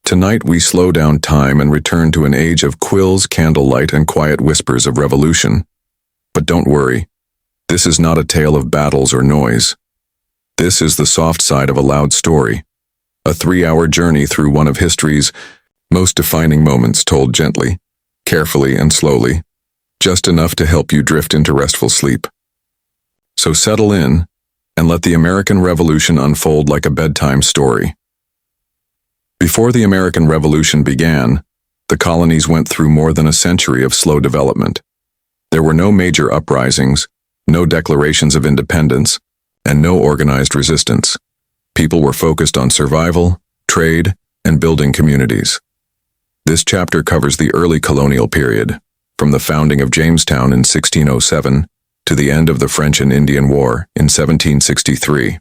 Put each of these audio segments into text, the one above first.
Tonight we slow down time and return to an age of quills, candlelight, and quiet whispers of revolution. But don't worry, this is not a tale of battles or noise. This is the soft side of a loud story, a 3-hour journey through one of history's most defining moments, told gently, carefully, and slowly, just enough to help you drift into restful sleep. So settle in and let the American Revolution unfold like a bedtime story. Before the American Revolution began, the colonies went through more than a century of slow development. There were no major uprisings, no declarations of independence, and no organized resistance. People were focused on survival, trade, and building communities. This chapter covers the early colonial period, from the founding of Jamestown in 1607 to the end of the French and Indian War in 1763.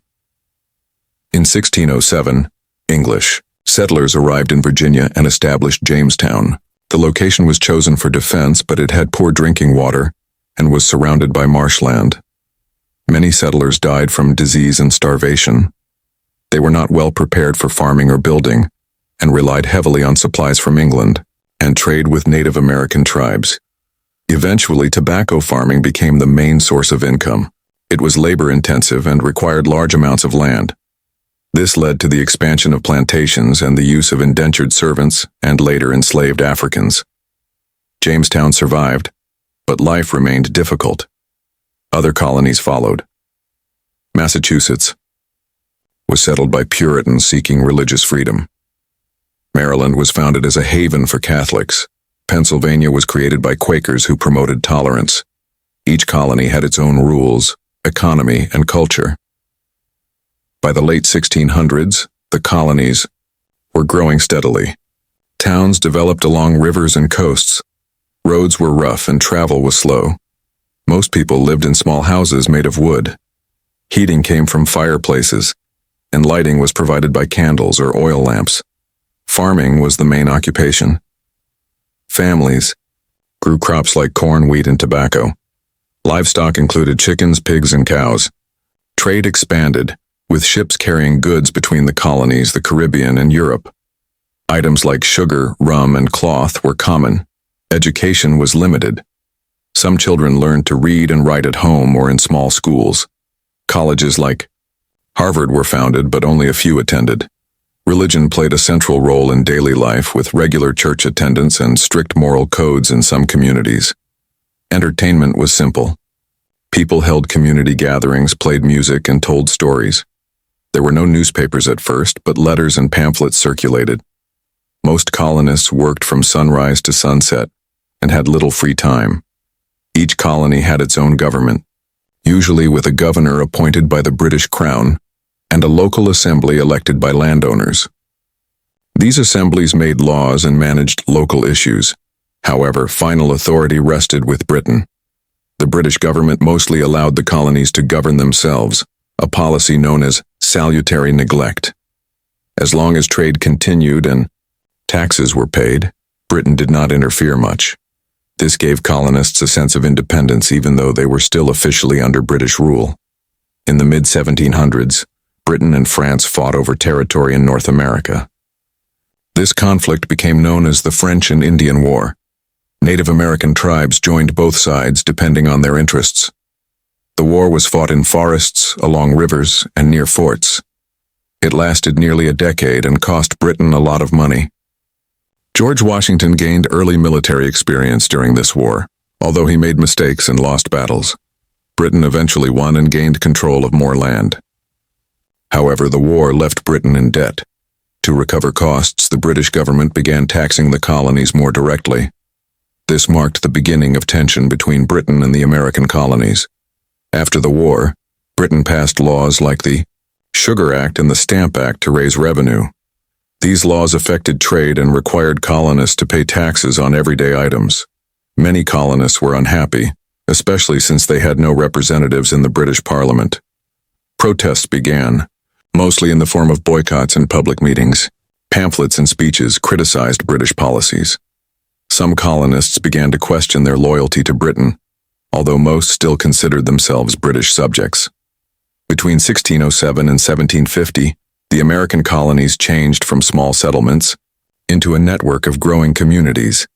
In 1607, English settlers arrived in Virginia and established Jamestown. The location was chosen for defense, but it had poor drinking water and was surrounded by marshland. Many settlers died from disease and starvation. They were not well prepared for farming or building, and relied heavily on supplies from England and trade with Native American tribes. Eventually, tobacco farming became the main source of income. It was labor-intensive and required large amounts of land. This led to the expansion of plantations and the use of indentured servants and later enslaved Africans. Jamestown survived, but life remained difficult. Other colonies followed. Massachusetts was settled by Puritans seeking religious freedom. Maryland was founded as a haven for Catholics. Pennsylvania was created by Quakers who promoted tolerance. Each colony had its own rules, economy, and culture. By the late 1600s, the colonies were growing steadily. Towns developed along rivers and coasts. Roads were rough and travel was slow. Most people lived in small houses made of wood. Heating came from fireplaces, and lighting was provided by candles or oil lamps. Farming was the main occupation. Families grew crops like corn, wheat, and tobacco. Livestock included chickens, pigs, and cows. Trade expanded, with ships carrying goods between the colonies, the Caribbean, and Europe. Items like sugar, rum, and cloth were common. Education was limited. Some children learned to read and write at home or in small schools. Colleges like Harvard were founded, but only a few attended. Religion played a central role in daily life, with regular church attendance and strict moral codes in some communities. Entertainment was simple. People held community gatherings, played music, and told stories. There were no newspapers at first, but letters and pamphlets circulated. Most colonists worked from sunrise to sunset and had little free time. Each colony had its own government, usually with a governor appointed by the British Crown and a local assembly elected by landowners. These assemblies made laws and managed local issues. However, final authority rested with Britain. The British government mostly allowed the colonies to govern themselves, a policy known as salutary neglect. As long as trade continued and taxes were paid, Britain did not interfere much. This gave colonists a sense of independence even though they were still officially under British rule. In the mid-1700s, Britain and France fought over territory in North America. This conflict became known as the French and Indian War. Native American tribes joined both sides depending on their interests. The war was fought in forests, along rivers, and near forts. It lasted nearly a decade and cost Britain a lot of money. George Washington gained early military experience during this war, although he made mistakes and lost battles. Britain eventually won and gained control of more land. However, the war left Britain in debt. To recover costs, the British government began taxing the colonies more directly. This marked the beginning of tension between Britain and the American colonies. After the war, Britain passed laws like the Sugar Act and the Stamp Act to raise revenue. These laws affected trade and required colonists to pay taxes on everyday items. Many colonists were unhappy, especially since they had no representatives in the British Parliament. Protests began, mostly in the form of boycotts and public meetings. Pamphlets and speeches criticized British policies. Some colonists began to question their loyalty to Britain, although most still considered themselves British subjects. Between 1607 and 1750, the American colonies changed from small settlements into a network of growing communities.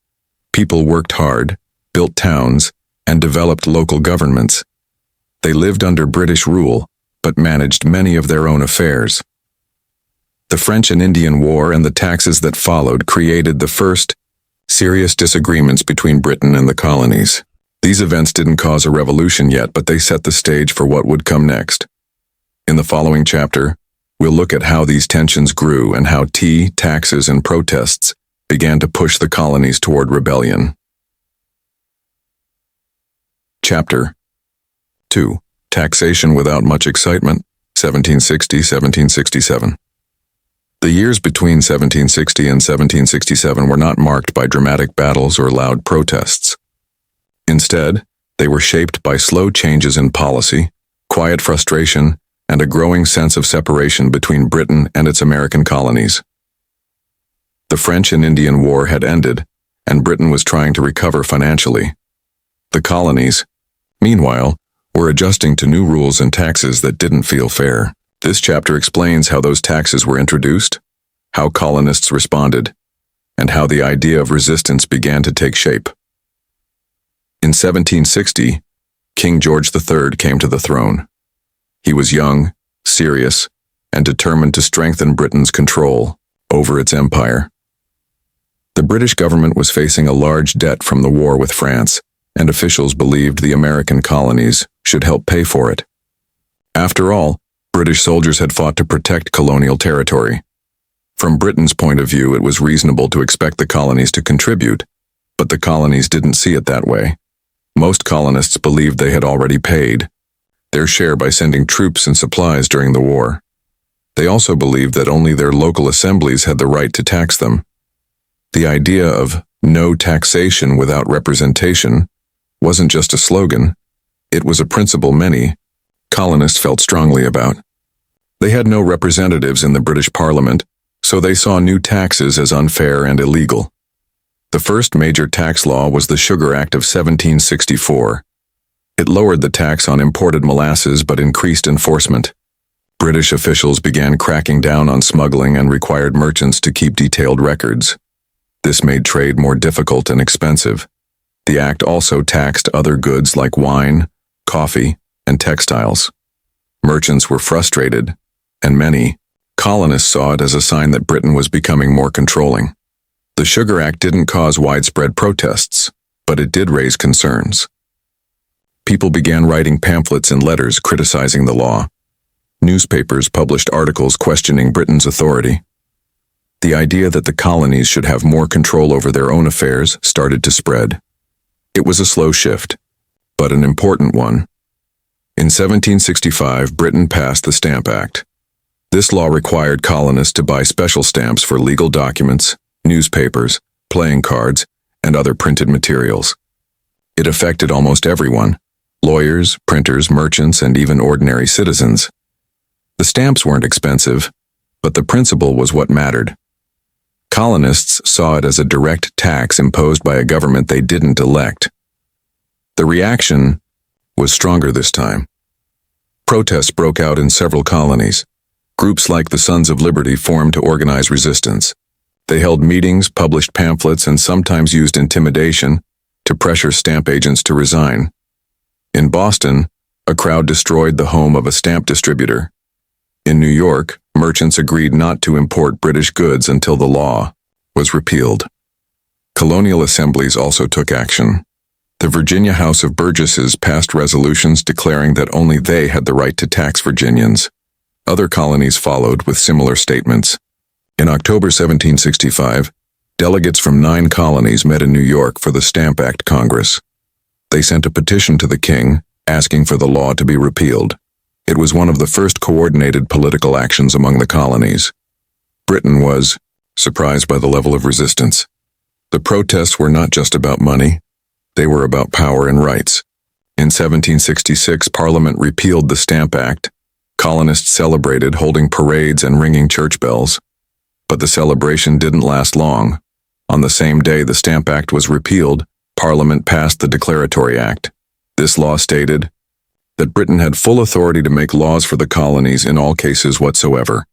People worked hard, built towns, and developed local governments. They lived under British rule, but managed many of their own affairs. The French and Indian War and the taxes that followed created the first serious disagreements between Britain and the colonies. These events didn't cause a revolution yet, but they set the stage for what would come next. In the following chapter, we'll look at how these tensions grew and how tea, taxes, and protests began to push the colonies toward rebellion. Chapter 2. Taxation without much excitement, 1760-1767. The years between 1760 and 1767 were not marked by dramatic battles or loud protests. Instead, they were shaped by slow changes in policy, quiet frustration, and a growing sense of separation between Britain and its American colonies. The French and Indian War had ended, and Britain was trying to recover financially. The colonies, meanwhile, were adjusting to new rules and taxes that didn't feel fair. This chapter explains how those taxes were introduced, how colonists responded, and how the idea of resistance began to take shape. In 1760, King George III came to the throne. He was young, serious, and determined to strengthen Britain's control over its empire. The British government was facing a large debt from the war with France, and officials believed the American colonies should help pay for it. After all, British soldiers had fought to protect colonial territory. From Britain's point of view, it was reasonable to expect the colonies to contribute, but the colonies didn't see it that way. Most colonists believed they had already paid their share by sending troops and supplies during the war. They also believed that only their local assemblies had the right to tax them. The idea of no taxation without representation wasn't just a slogan, it was a principle many colonists felt strongly about. They had no representatives in the British Parliament, so they saw new taxes as unfair and illegal. The first major tax law was the Sugar Act of 1764. It lowered the tax on imported molasses but increased enforcement. British officials began cracking down on smuggling and required merchants to keep detailed records. This made trade more difficult and expensive. The act also taxed other goods like wine, coffee, and textiles. Merchants were frustrated, and many colonists saw it as a sign that Britain was becoming more controlling. The Sugar Act didn't cause widespread protests, but it did raise concerns. People began writing pamphlets and letters criticizing the law. Newspapers published articles questioning Britain's authority. The idea that the colonies should have more control over their own affairs started to spread. It was a slow shift, but an important one. In 1765, Britain passed the Stamp Act. This law required colonists to buy special stamps for legal documents, newspapers, playing cards, and other printed materials. It affected almost everyone: lawyers, printers, merchants, and even ordinary citizens. The stamps weren't expensive, but the principle was what mattered. Colonists saw it as a direct tax imposed by a government they didn't elect. The reaction was stronger this time. Protests broke out in several colonies. Groups like the Sons of Liberty formed to organize resistance. They held meetings, published pamphlets, and sometimes used intimidation to pressure stamp agents to resign. In Boston, a crowd destroyed the home of a stamp distributor. In New York, merchants agreed not to import British goods until the law was repealed. Colonial assemblies also took action. The Virginia House of Burgesses passed resolutions declaring that only they had the right to tax Virginians. Other colonies followed with similar statements. In October 1765, delegates from 9 colonies met in New York for the Stamp Act Congress. They sent a petition to the king, asking for the law to be repealed. It was one of the first coordinated political actions among the colonies. Britain was surprised by the level of resistance. The protests were not just about money, they were about power and rights. In 1766, Parliament repealed the Stamp Act. Colonists celebrated, holding parades and ringing church bells. But the celebration didn't last long. On the same day the Stamp Act was repealed, Parliament passed the Declaratory Act. This law stated that Britain had full authority to make laws for the colonies in all cases whatsoever.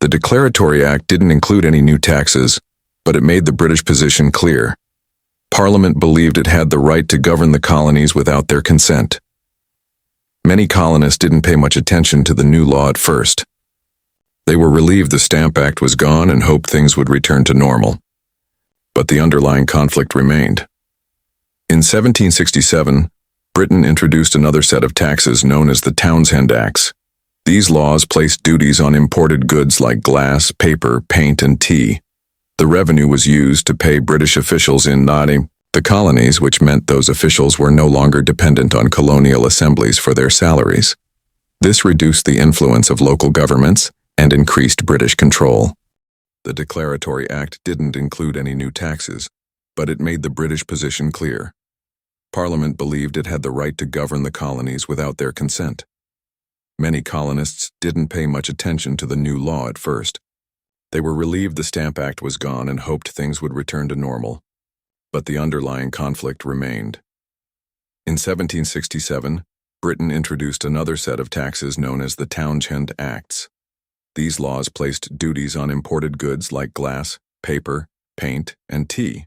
The Declaratory Act didn't include any new taxes, but it made the British position clear. Parliament believed it had the right to govern the colonies without their consent. Many colonists didn't pay much attention to the new law at first. They were relieved the Stamp Act was gone and hoped things would return to normal. But the underlying conflict remained. In 1767, Britain introduced another set of taxes known as the Townshend Acts. These laws placed duties on imported goods like glass, paper, paint, and tea. The revenue was used to pay British officials in the colonies, which meant those officials were no longer dependent on colonial assemblies for their salaries. This reduced the influence of local governments and increased British control. The Declaratory Act didn't include any new taxes, but it made the British position clear. Parliament believed it had the right to govern the colonies without their consent. Many colonists didn't pay much attention to the new law at first. They were relieved the Stamp Act was gone and hoped things would return to normal. But the underlying conflict remained. In 1767, Britain introduced another set of taxes known as the Townshend Acts. These laws placed duties on imported goods like glass, paper, paint, and tea.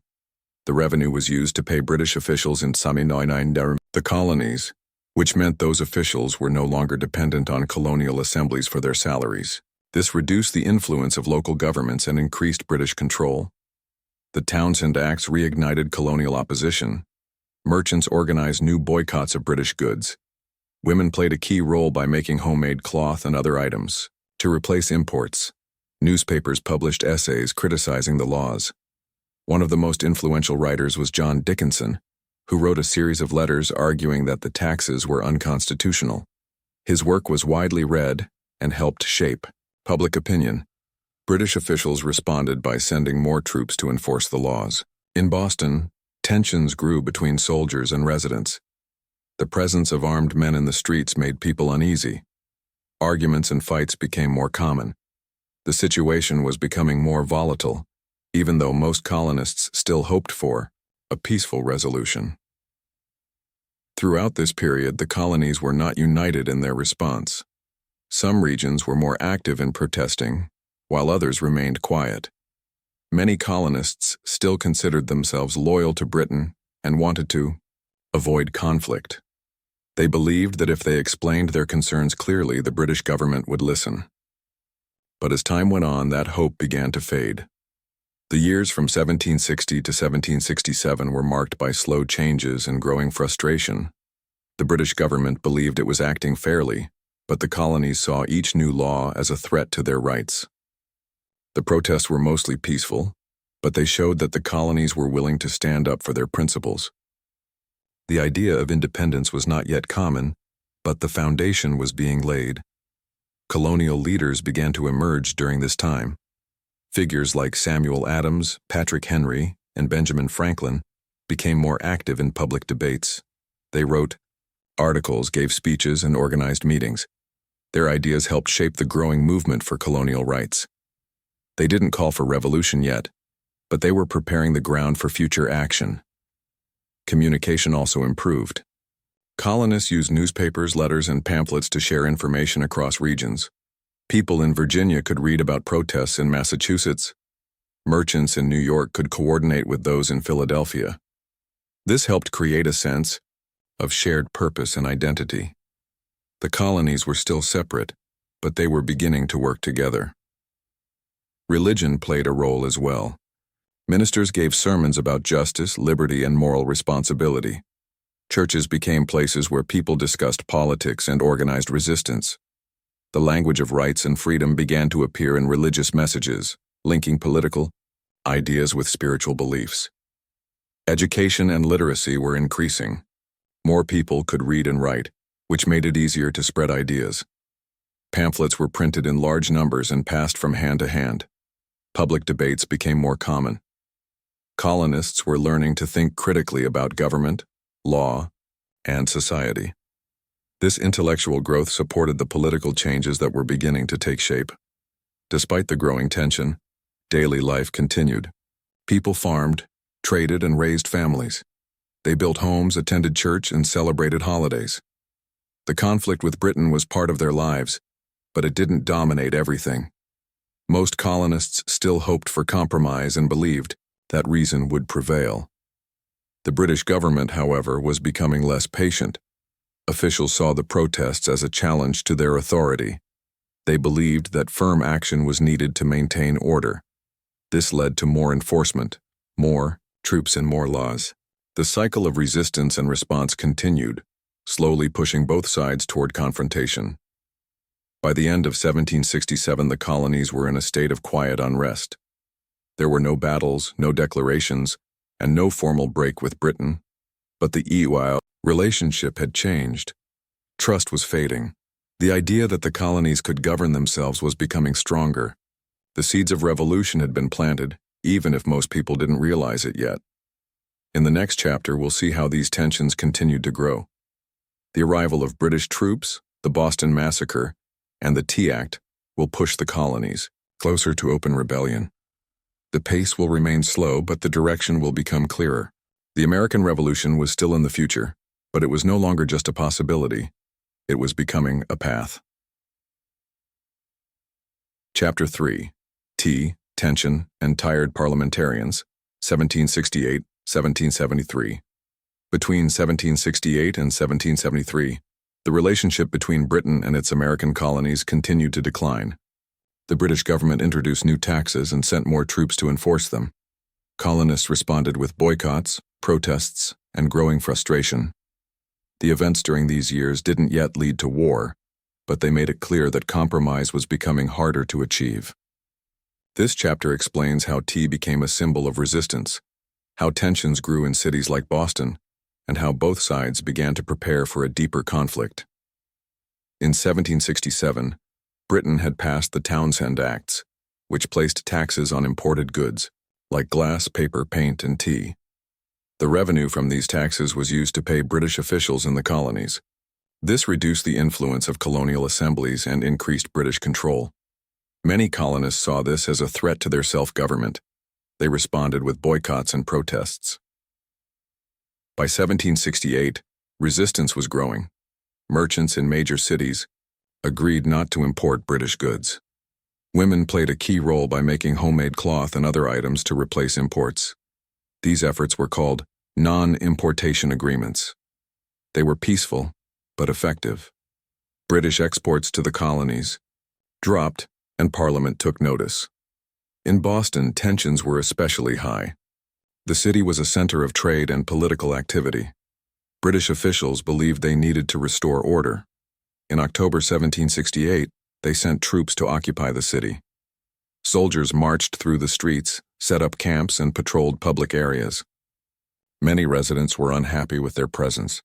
The revenue was used to pay British officials in the colonies, which meant those officials were no longer dependent on colonial assemblies for their salaries. This reduced the influence of local governments and increased British control. The Townshend Acts reignited colonial opposition. Merchants organized new boycotts of British goods. Women played a key role by making homemade cloth and other items. To replace imports, newspapers published essays criticizing the laws. One of the most influential writers was John Dickinson, who wrote a series of letters arguing that the taxes were unconstitutional. His work was widely read and helped shape public opinion. British officials responded by sending more troops to enforce the laws. In Boston, tensions grew between soldiers and residents. The presence of armed men in the streets made people uneasy. Arguments and fights became more common. The situation was becoming more volatile, even though most colonists still hoped for a peaceful resolution. Throughout this period, the colonies were not united in their response. Some regions were more active in protesting, while others remained quiet. Many colonists still considered themselves loyal to Britain and wanted to avoid conflict. They believed that if they explained their concerns clearly, the British government would listen. But as time went on, that hope began to fade. The years from 1760 to 1767 were marked by slow changes and growing frustration. The British government believed it was acting fairly, but the colonies saw each new law as a threat to their rights. The protests were mostly peaceful, but they showed that the colonies were willing to stand up for their principles. The idea of independence was not yet common, but the foundation was being laid. Colonial leaders began to emerge during this time. Figures like Samuel Adams, Patrick Henry, and Benjamin Franklin became more active in public debates. They wrote articles, gave speeches, and organized meetings. Their ideas helped shape the growing movement for colonial rights. They didn't call for revolution yet, but they were preparing the ground for future action. Communication also improved. Colonists used newspapers, letters, and pamphlets to share information across regions. People in Virginia could read about protests in Massachusetts. Merchants in New York could coordinate with those in Philadelphia. This helped create a sense of shared purpose and identity. The colonies were still separate, but they were beginning to work together. Religion played a role as well. Ministers gave sermons about justice, liberty, and moral responsibility. Churches became places where people discussed politics and organized resistance. The language of rights and freedom began to appear in religious messages, linking political ideas with spiritual beliefs. Education and literacy were increasing. More people could read and write, which made it easier to spread ideas. Pamphlets were printed in large numbers and passed from hand to hand. Public debates became more common. Colonists were learning to think critically about government, law, and society. This intellectual growth supported the political changes that were beginning to take shape. Despite the growing tension, daily life continued. People farmed, traded, and raised families. They built homes, attended church, and celebrated holidays. The conflict with Britain was part of their lives, but it didn't dominate everything. Most colonists still hoped for compromise and believed that reason would prevail. The British government, however, was becoming less patient. Officials saw the protests as a challenge to their authority. They believed that firm action was needed to maintain order. This led to more enforcement, more troops and more laws. The cycle of resistance and response continued, slowly pushing both sides toward confrontation. By the end of 1767, the colonies were in a state of quiet unrest. There were no battles, no declarations, and no formal break with Britain. But the EU relationship had changed. Trust was fading. The idea that the colonies could govern themselves was becoming stronger. The seeds of revolution had been planted, even if most people didn't realize it yet. In the next chapter, we'll see how these tensions continued to grow. The arrival of British troops, the Boston Massacre, and the Tea Act will push the colonies closer to open rebellion. The pace will remain slow, but the direction will become clearer. The American Revolution was still in the future, but it was no longer just a possibility. It was becoming a path. Chapter 3. Tea, Tension, and Tired Parliamentarians, 1768-1773. Between 1768 and 1773, the relationship between Britain and its American colonies continued to decline. The British government introduced new taxes and sent more troops to enforce them. Colonists responded with boycotts, protests, and growing frustration. The events during these years didn't yet lead to war, but they made it clear that compromise was becoming harder to achieve. This chapter explains how tea became a symbol of resistance, how tensions grew in cities like Boston, and how both sides began to prepare for a deeper conflict. In 1767, Britain had passed the Townshend Acts, which placed taxes on imported goods, like glass, paper, paint, and tea. The revenue from these taxes was used to pay British officials in the colonies. This reduced the influence of colonial assemblies and increased British control. Many colonists saw this as a threat to their self-government. They responded with boycotts and protests. By 1768, resistance was growing. Merchants in major cities agreed not to import British goods. Women played a key role by making homemade cloth and other items to replace imports. These efforts were called non-importation agreements. They were peaceful, but effective. British exports to the colonies dropped, and Parliament took notice. In Boston, tensions were especially high. The city was a center of trade and political activity. British officials believed they needed to restore order. In October 1768, they sent troops to occupy the city. Soldiers marched through the streets, set up camps, and patrolled public areas. Many residents were unhappy with their presence.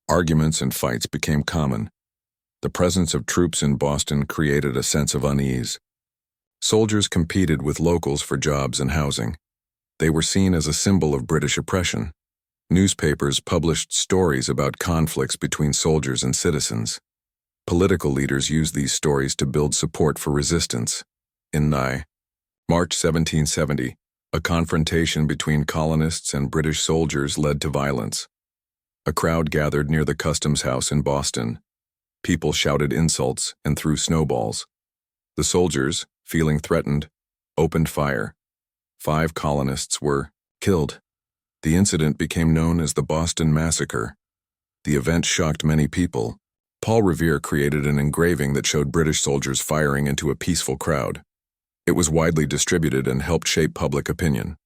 Arguments and fights became common. The presence of troops in Boston created a sense of unease. Soldiers competed with locals for jobs and housing. They were seen as a symbol of British oppression. Newspapers published stories about conflicts between soldiers and citizens. Political leaders used these stories to build support for resistance. In March 1770, a confrontation between colonists and British soldiers led to violence. A crowd gathered near the customs house in Boston. People shouted insults and threw snowballs. The soldiers, feeling threatened, opened fire. 5 colonists were killed. The incident became known as the Boston Massacre. The event shocked many people. Paul Revere created an engraving that showed British soldiers firing into a peaceful crowd. It was widely distributed and helped shape public opinion.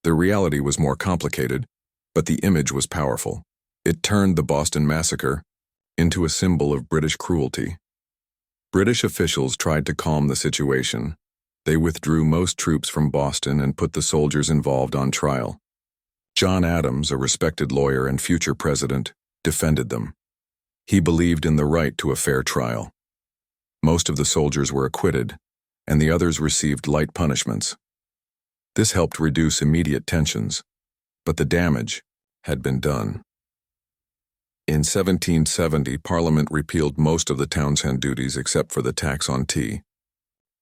The reality was more complicated, but the image was powerful. It turned the Boston Massacre into a symbol of British cruelty. British officials tried to calm the situation. They withdrew most troops from Boston and put the soldiers involved on trial. John Adams, a respected lawyer and future president, defended them. He believed in the right to a fair trial. Most of the soldiers were acquitted, and the others received light punishments. This helped reduce immediate tensions, but the damage had been done. In 1770, Parliament repealed most of the Townshend duties except for the tax on tea.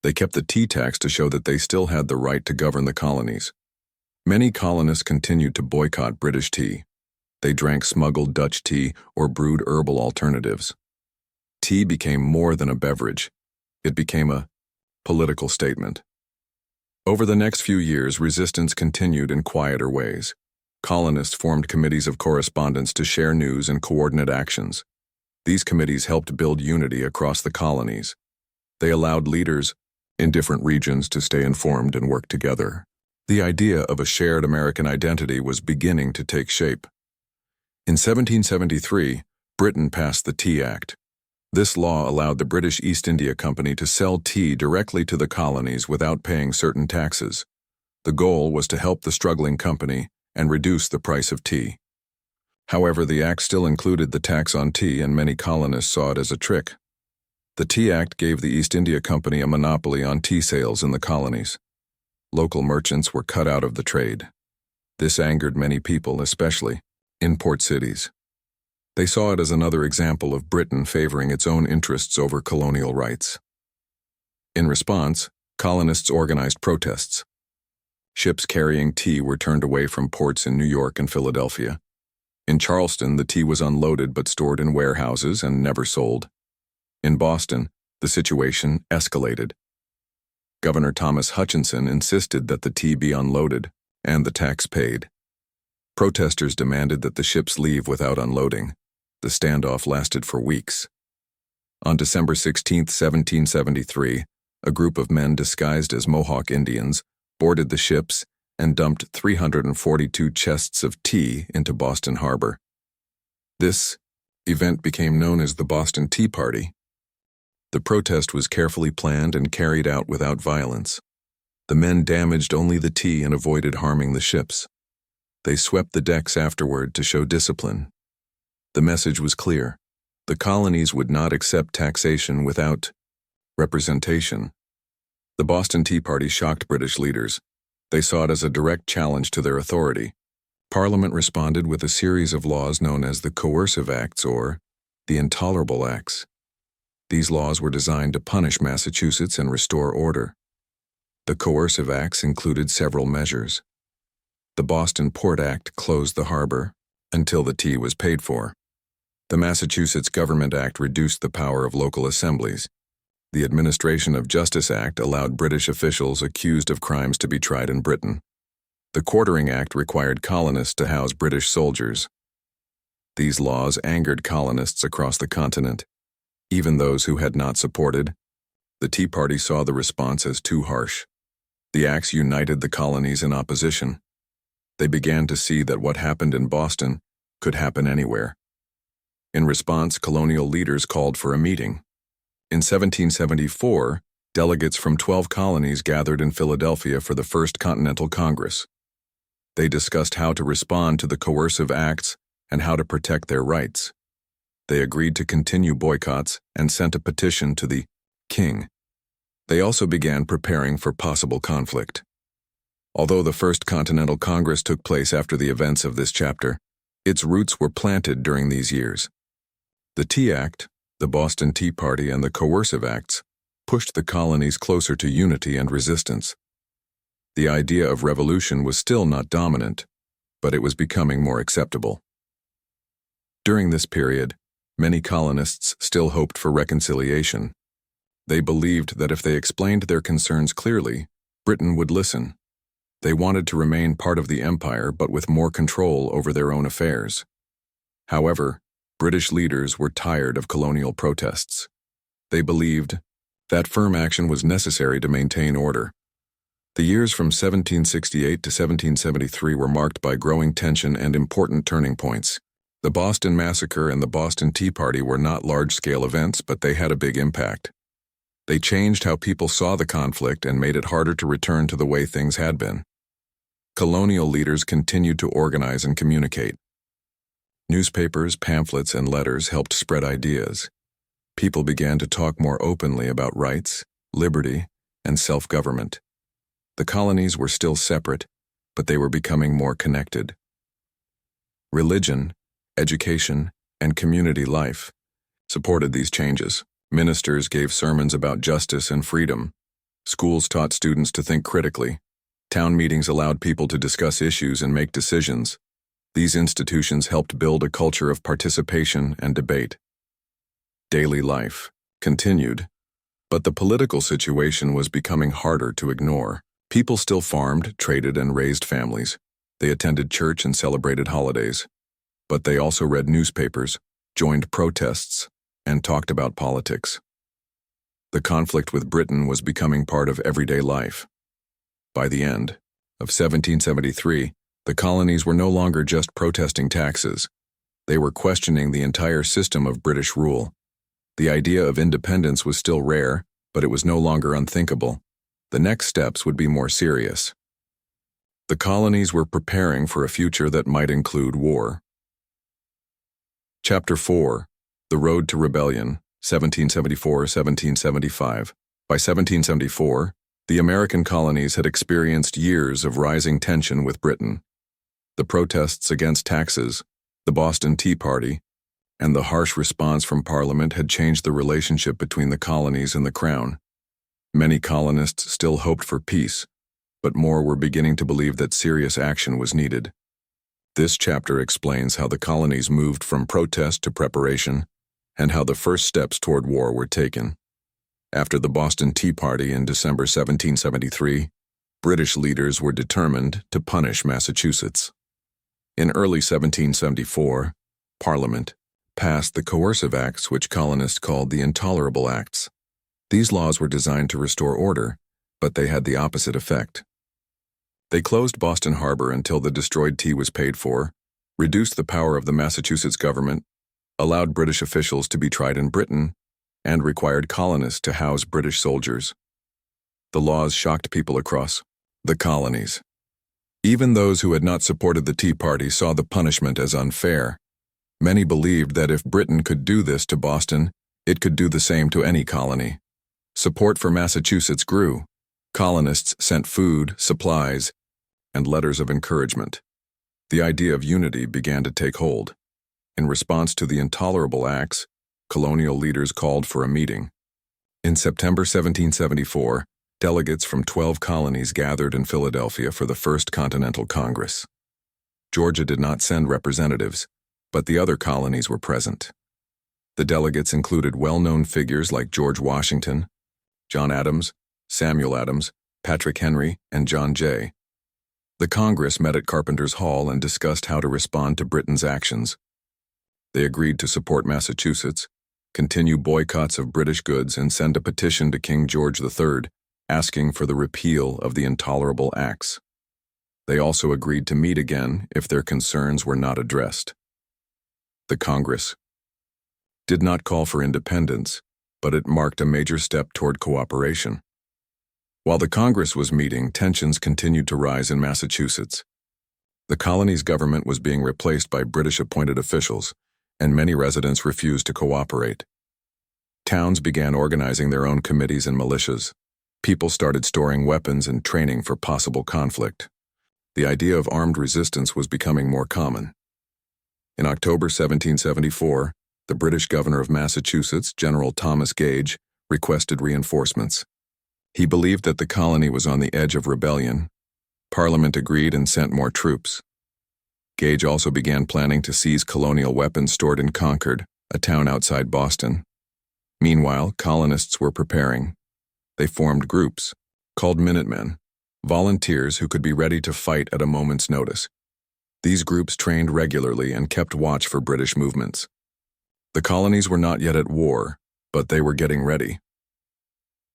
They kept the tea tax to show that they still had the right to govern the colonies. Many colonists continued to boycott British tea. They drank smuggled Dutch tea or brewed herbal alternatives. Tea became more than a beverage. It became a Political statement. Over the next few years, resistance continued in quieter ways. Colonists formed committees of correspondence to share news and coordinate actions. These committees helped build unity across the colonies. They allowed leaders in different regions to stay informed and work together. The idea of a shared American identity was beginning to take shape. In 1773, Britain passed the Tea Act. This law allowed the British East India Company to sell tea directly to the colonies without paying certain taxes. The goal was to help the struggling company and reduce the price of tea. However, the act still included the tax on tea, and many colonists saw it as a trick. The Tea Act gave the East India Company a monopoly on tea sales in the colonies. Local merchants were cut out of the trade. This angered many people, especially in port cities. They saw it as another example of Britain favoring its own interests over colonial rights. In response, colonists organized protests. Ships carrying tea were turned away from ports in New York and Philadelphia. In Charleston, the tea was unloaded but stored in warehouses and never sold. In Boston, the situation escalated. Governor Thomas Hutchinson insisted that the tea be unloaded and the tax paid. Protesters demanded that the ships leave without unloading. The standoff lasted for weeks. On December 16, 1773, a group of men disguised as Mohawk Indians boarded the ships and dumped 342 chests of tea into Boston Harbor. This event became known as the Boston Tea Party. The protest was carefully planned and carried out without violence. The men damaged only the tea and avoided harming the ships. They swept the decks afterward to show discipline. The message was clear. The colonies would not accept taxation without representation. The Boston Tea Party shocked British leaders. They saw it as a direct challenge to their authority. Parliament responded with a series of laws known as the Coercive Acts or the Intolerable Acts. These laws were designed to punish Massachusetts and restore order. The Coercive Acts included several measures. The Boston Port Act closed the harbor until the tea was paid for. The Massachusetts Government Act reduced the power of local assemblies. The Administration of Justice Act allowed British officials accused of crimes to be tried in Britain. The Quartering Act required colonists to house British soldiers. These laws angered colonists across the continent. Even those who had not supported the Tea Party saw the response as too harsh. The acts united the colonies in opposition. They began to see that what happened in Boston could happen anywhere. In response, colonial leaders called for a meeting. In 1774, delegates from 12 colonies gathered in Philadelphia for the First Continental Congress. They discussed how to respond to the coercive acts and how to protect their rights. They agreed to continue boycotts and sent a petition to the king. They also began preparing for possible conflict. Although the First Continental Congress took place after the events of this chapter, its roots were planted during these years. The Tea Act, the Boston Tea Party, and the Coercive Acts pushed the colonies closer to unity and resistance. The idea of revolution was still not dominant, but it was becoming more acceptable. During this period, many colonists still hoped for reconciliation. They believed that if they explained their concerns clearly, Britain would listen. They wanted to remain part of the empire but with more control over their own affairs. However, British leaders were tired of colonial protests. They believed that firm action was necessary to maintain order. The years from 1768 to 1773 were marked by growing tension and important turning points. The Boston Massacre and the Boston Tea Party were not large-scale events, but they had a big impact. They changed how people saw the conflict and made it harder to return to the way things had been. Colonial leaders continued to organize and communicate. Newspapers, pamphlets, and letters helped spread ideas. People began to talk more openly about rights, liberty, and self-government. The colonies were still separate, but they were becoming more connected. Religion, education, and community life supported these changes. Ministers gave sermons about justice and freedom. Schools taught students to think critically. Town meetings allowed people to discuss issues and make decisions. These institutions helped build a culture of participation and debate. Daily life continued. But the political situation was becoming harder to ignore. People still farmed, traded, and raised families. They attended church and celebrated holidays. But they also read newspapers, joined protests, and talked about politics. The conflict with Britain was becoming part of everyday life. By the end of 1773, the colonies were no longer just protesting taxes. They were questioning the entire system of British rule. The idea of independence was still rare, but it was no longer unthinkable. The next steps would be more serious. The colonies were preparing for a future that might include war. Chapter 4. The Road to Rebellion, 1774-1775. By 1774, the American colonies had experienced years of rising tension with Britain. The protests against taxes, the Boston Tea Party, and the harsh response from Parliament had changed the relationship between the colonies and the Crown. Many colonists still hoped for peace, but more were beginning to believe that serious action was needed. This chapter explains how the colonies moved from protest to preparation, and how the first steps toward war were taken. After the Boston Tea Party in December 1773, British leaders were determined to punish Massachusetts. In early 1774, Parliament passed the coercive acts which colonists called the Intolerable Acts. These laws were designed to restore order, but they had the opposite effect. They closed Boston Harbor until the destroyed tea was paid for, reduced the power of the Massachusetts government, allowed British officials to be tried in Britain, and required colonists to house British soldiers. The laws shocked people across the colonies. Even those who had not supported the Tea Party saw the punishment as unfair. Many believed that if Britain could do this to Boston, it could do the same to any colony. Support for Massachusetts grew. Colonists sent food, supplies, and letters of encouragement. The idea of unity began to take hold. In response to the intolerable acts, colonial leaders called for a meeting. In September 1774, delegates from 12 colonies gathered in Philadelphia for the First Continental Congress. Georgia did not send representatives, but the other colonies were present. The delegates included well-known figures like George Washington, John Adams, Samuel Adams, Patrick Henry, and John Jay. The Congress met at Carpenter's Hall and discussed how to respond to Britain's actions. They agreed to support Massachusetts, continue boycotts of British goods, and send a petition to King George III, asking for the repeal of the Intolerable Acts. They also agreed to meet again if their concerns were not addressed. The Congress did not call for independence, but it marked a major step toward cooperation. While the Congress was meeting, tensions continued to rise in Massachusetts. The colony's government was being replaced by British-appointed officials, and many residents refused to cooperate. Towns began organizing their own committees and militias. People started storing weapons and training for possible conflict. The idea of armed resistance was becoming more common. In October 1774, the British governor of Massachusetts, General Thomas Gage, requested reinforcements. He believed that the colony was on the edge of rebellion. Parliament agreed and sent more troops. Gage also began planning to seize colonial weapons stored in Concord, a town outside Boston. Meanwhile, colonists were preparing. They formed groups, called Minutemen, volunteers who could be ready to fight at a moment's notice. These groups trained regularly and kept watch for British movements. The colonies were not yet at war, but they were getting ready.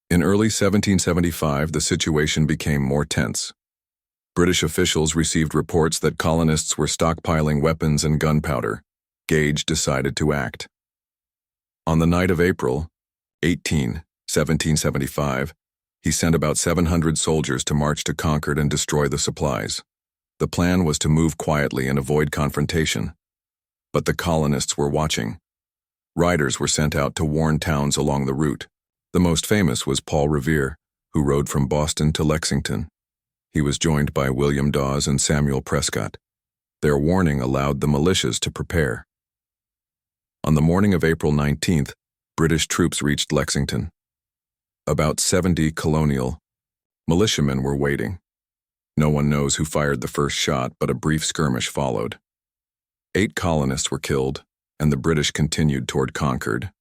In early 1775, the situation became more tense. British officials received reports that colonists were stockpiling weapons and gunpowder. Gage decided to act. On the night of April 18, 1775, he sent about 700 soldiers to march to Concord and destroy the supplies. The plan was to move quietly and avoid confrontation. But the colonists were watching. Riders were sent out to warn towns along the route. The most famous was Paul Revere, who rode from Boston to Lexington. He was joined by William Dawes and Samuel Prescott. Their warning allowed the militias to prepare. On the morning of April 19th, British troops reached Lexington. About 70 colonial militiamen were waiting. No one knows who fired the first shot, but a brief skirmish followed. 8 colonists were killed, and the British continued toward Concord.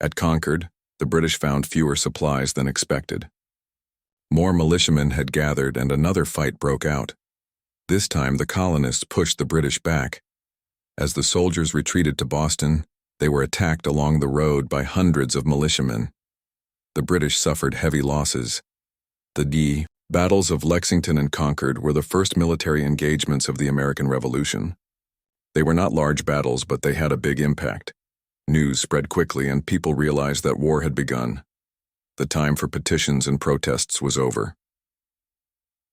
At Concord, The British found fewer supplies than expected. More militiamen had gathered and another fight broke out. This time the colonists pushed the British back. As the soldiers retreated to Boston, they were attacked along the road by hundreds of militiamen. The British suffered heavy losses. The battles of Lexington and Concord were the first military engagements of the American Revolution. They were not large battles, but they had a big impact. News spread quickly and people realized that war had begun. The time for petitions and protests was over.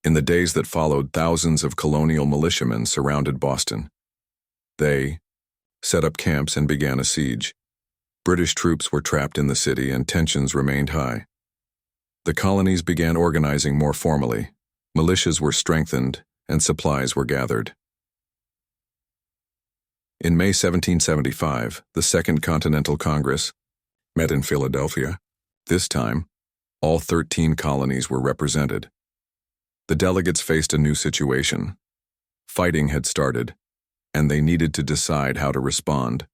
In the days that followed, thousands of colonial militiamen surrounded Boston. They set up camps and began a siege. British troops were trapped in the city and tensions remained high. The colonies began organizing more formally. Militias were strengthened and supplies were gathered. In May 1775, the Second Continental Congress met in Philadelphia. This time, all 13 colonies were represented. The delegates faced a new situation. Fighting had started, and they needed to decide how to respond.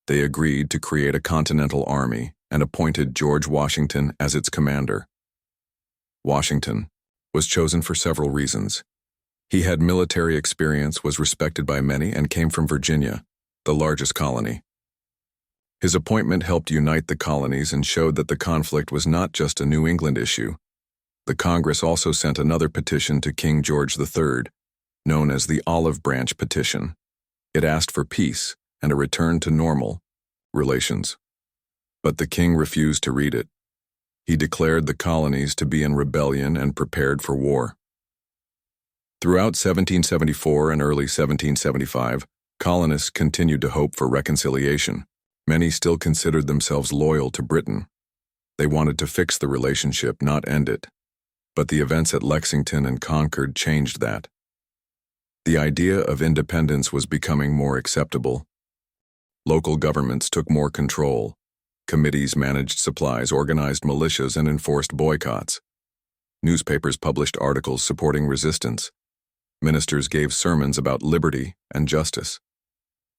They agreed to create a Continental Army and appointed George Washington as its commander. Washington was chosen for several reasons. He had military experience, was respected by many, and came from Virginia, the largest colony. His appointment helped unite the colonies and showed that the conflict was not just a New England issue. The Congress also sent another petition to King George III, known as the Olive Branch Petition. It asked for peace and a return to normal relations. But the king refused to read it. He declared the colonies to be in rebellion and prepared for war. Throughout 1774 and early 1775, colonists continued to hope for reconciliation. Many still considered themselves loyal to Britain. They wanted to fix the relationship, not end it. But the events at Lexington and Concord changed that. The idea of independence was becoming more acceptable. Local governments took more control. Committees managed supplies, organized militias, and enforced boycotts. Newspapers published articles supporting resistance. Ministers gave sermons about liberty and justice.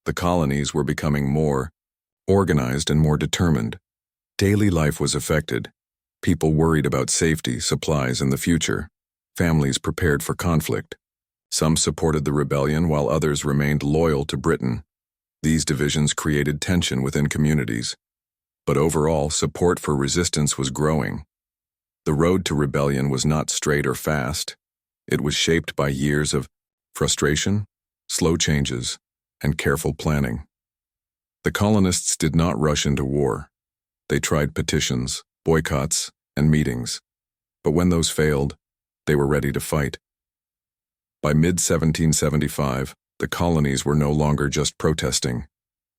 The colonies were becoming more organized and more determined. Daily life was affected. People worried about safety, supplies, and the future. Families prepared for conflict. Some supported the rebellion while others remained loyal to Britain. These divisions created tension within communities. But overall, support for resistance was growing. The road to rebellion was not straight or fast. It was shaped by years of frustration, slow changes, and careful planning. The colonists did not rush into war. They tried petitions, boycotts, and meetings. But when those failed, they were ready to fight. By mid-1775, the colonies were no longer just protesting.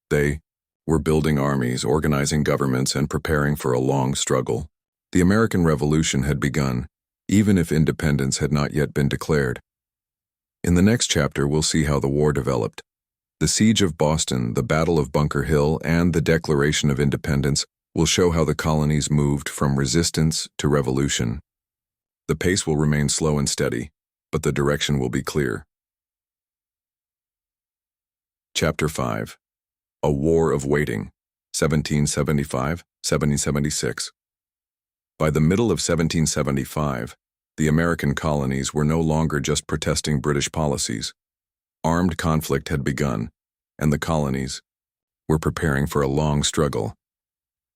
They were building armies, organizing governments, and preparing for a long struggle. The American Revolution had begun, even if independence had not yet been declared. In the next chapter, we'll see how the war developed. The Siege of Boston, the Battle of Bunker Hill, and the Declaration of Independence will show how the colonies moved from resistance to revolution. The pace will remain slow and steady, but the direction will be clear. Chapter 5. A War of Waiting, 1775-1776. By the middle of 1775, the American colonies were no longer just protesting British policies. Armed conflict had begun, and the colonies were preparing for a long struggle.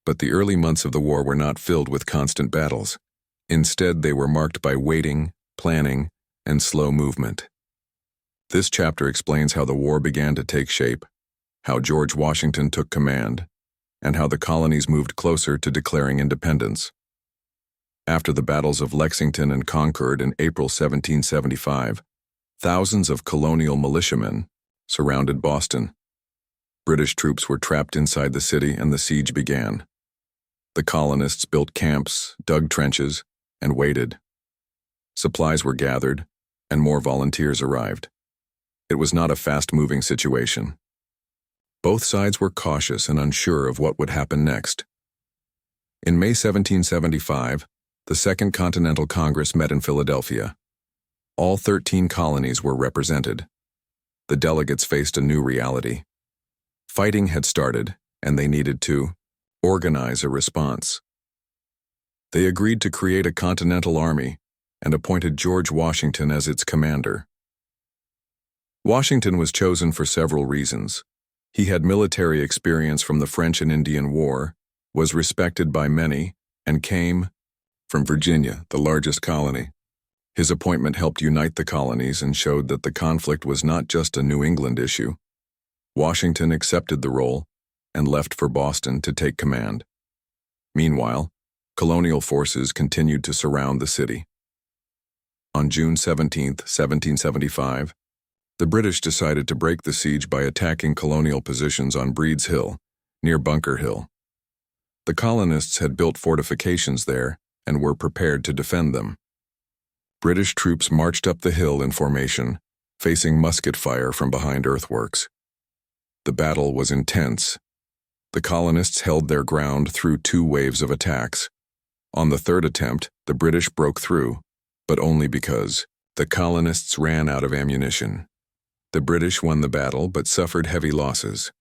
But the early months of the war were not filled with constant battles. Instead, they were marked by waiting, planning, and slow movement. This chapter explains how the war began to take shape, how George Washington took command, and how the colonies moved closer to declaring independence. After the battles of Lexington and Concord in April 1775, thousands of colonial militiamen surrounded Boston. British troops were trapped inside the city and the siege began. The colonists built camps, dug trenches, and waited. Supplies were gathered, and more volunteers arrived. It was not a fast-moving situation. Both sides were cautious and unsure of what would happen next. In May 1775, the Second Continental Congress met in Philadelphia. All 13 colonies were represented. The delegates faced a new reality. Fighting had started, and they needed to organize a response. They agreed to create a Continental Army and appointed George Washington as its commander. Washington was chosen for several reasons. He had military experience from the French and Indian War, was respected by many, and came from Virginia, the largest colony. His appointment helped unite the colonies and showed that the conflict was not just a New England issue. Washington accepted the role and left for Boston to take command. Meanwhile, colonial forces continued to surround the city. On June 17, 1775, the British decided to break the siege by attacking colonial positions on Breed's Hill, near Bunker Hill. The colonists had built fortifications there and were prepared to defend them. British troops marched up the hill in formation, facing musket fire from behind earthworks. The battle was intense. The colonists held their ground through 2 waves of attacks. On the 3rd attempt, the British broke through, but only because the colonists ran out of ammunition. The British won the battle but suffered heavy losses.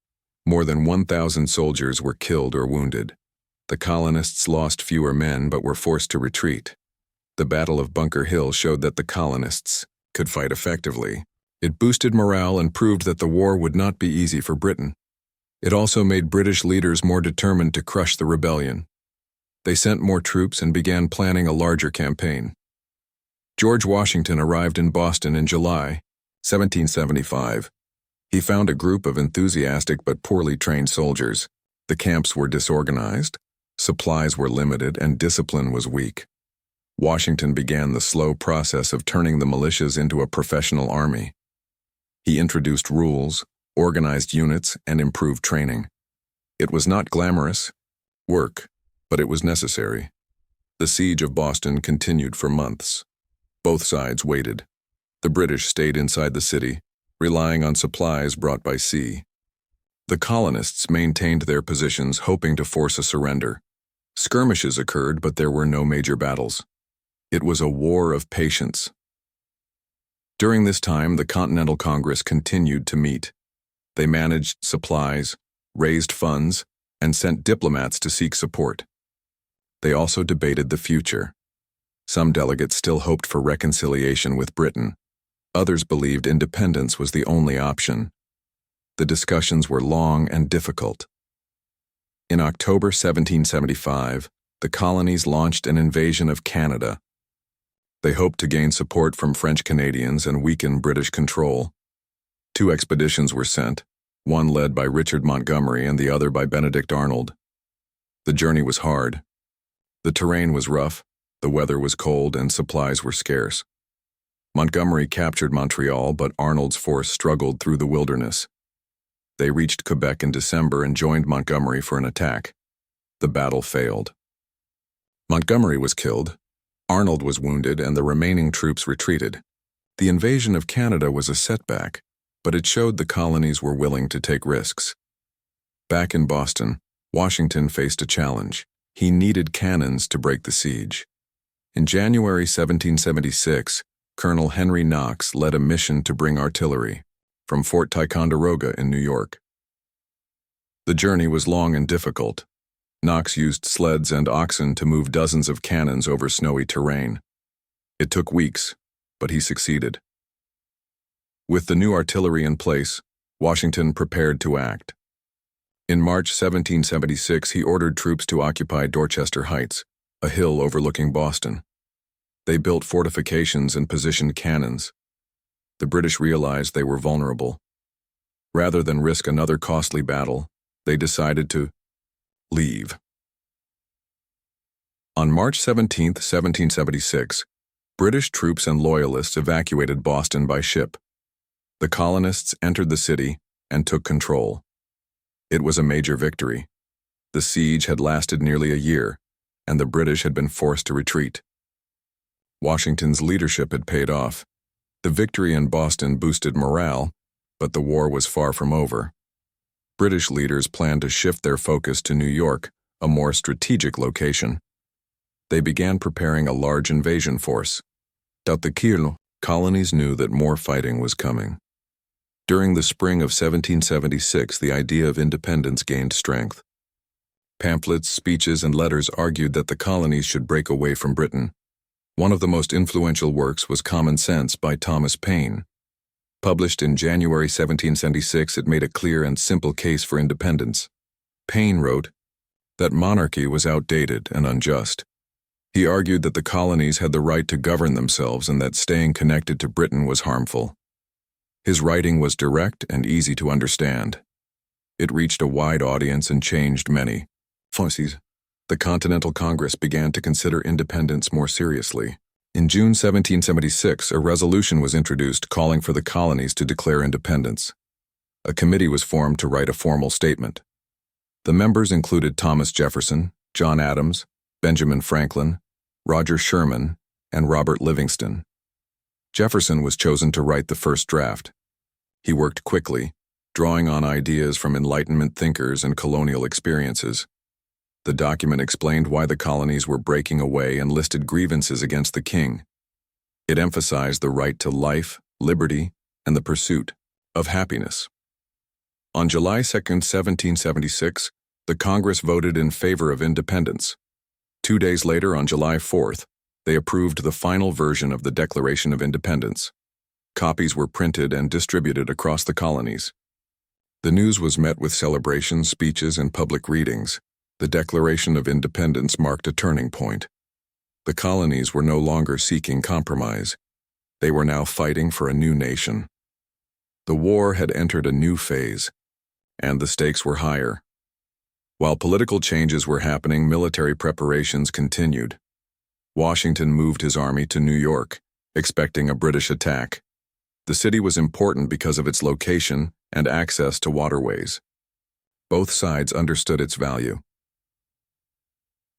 More than 1,000 soldiers were killed or wounded. The colonists lost fewer men but were forced to retreat. The Battle of Bunker Hill showed that the colonists could fight effectively. It boosted morale and proved that the war would not be easy for Britain. It also made British leaders more determined to crush the rebellion. They sent more troops and began planning a larger campaign. George Washington arrived in Boston in July 1775. He found a group of enthusiastic but poorly trained soldiers. The camps were disorganized, supplies were limited, and discipline was weak. Washington began the slow process of turning the militias into a professional army. He introduced rules, organized units, and improved training. It was not glamorous work, but it was necessary. The siege of Boston continued for months. Both sides waited. The British stayed inside the city, relying on supplies brought by sea. The colonists maintained their positions, hoping to force a surrender. Skirmishes occurred, but there were no major battles. It was a war of patience. During this time, the Continental Congress continued to meet. They managed supplies, raised funds, and sent diplomats to seek support. They also debated the future. Some delegates still hoped for reconciliation with Britain. Others believed independence was the only option. The discussions were long and difficult. In October 1775, the colonies launched an invasion of Canada. They hoped to gain support from French Canadians and weaken British control. 2 expeditions were sent, one led by Richard Montgomery and the other by Benedict Arnold. The journey was hard. The terrain was rough, the weather was cold, and supplies were scarce. Montgomery captured Montreal, but Arnold's force struggled through the wilderness. They reached Quebec in December and joined Montgomery for an attack. The battle failed. Montgomery was killed, Arnold was wounded, and the remaining troops retreated. The invasion of Canada was a setback, but it showed the colonies were willing to take risks. Back in Boston, Washington faced a challenge. He needed cannons to break the siege. In January 1776, Colonel Henry Knox led a mission to bring artillery from Fort Ticonderoga in New York. The journey was long and difficult. Knox used sleds and oxen to move dozens of cannons over snowy terrain. It took weeks, but he succeeded. With the new artillery in place, Washington prepared to act. In March 1776, he ordered troops to occupy Dorchester Heights, a hill overlooking Boston. They built fortifications and positioned cannons. The British realized they were vulnerable. Rather than risk another costly battle, they decided to leave. On March 17, 1776, British troops and loyalists evacuated Boston by ship. The colonists entered the city and took control. It was a major victory. The siege had lasted nearly a year, and the British had been forced to retreat. Washington's leadership had paid off. The victory in Boston boosted morale, but the war was far from over. British leaders planned to shift their focus to New York, a more strategic location. They began preparing a large invasion force. The colonies knew that more fighting was coming. During the spring of 1776, the idea of independence gained strength. Pamphlets, speeches, and letters argued that the colonies should break away from Britain. One of the most influential works was Common Sense by Thomas Paine. Published in January 1776, it made a clear and simple case for independence. Paine wrote that monarchy was outdated and unjust. He argued that the colonies had the right to govern themselves and that staying connected to Britain was harmful. His writing was direct and easy to understand. It reached a wide audience and changed many. The Continental Congress began to consider independence more seriously. In June 1776, a resolution was introduced calling for the colonies to declare independence. A committee was formed to write a formal statement. The members included Thomas Jefferson, John Adams, Benjamin Franklin, Roger Sherman, and Robert Livingston. Jefferson was chosen to write the first draft. He worked quickly, drawing on ideas from Enlightenment thinkers and colonial experiences. The document explained why the colonies were breaking away and listed grievances against the king. It emphasized the right to life, liberty, and the pursuit of happiness. On July 2, 1776, the Congress voted in favor of independence. 2 days later, on July 4th, they approved the final version of the Declaration of Independence. Copies were printed and distributed across the colonies. The news was met with celebrations, speeches, and public readings. The Declaration of Independence marked a turning point. The colonies were no longer seeking compromise. They were now fighting for a new nation. The war had entered a new phase, and the stakes were higher. While political changes were happening, military preparations continued. Washington moved his army to New York, expecting a British attack. The city was important because of its location and access to waterways. Both sides understood its value.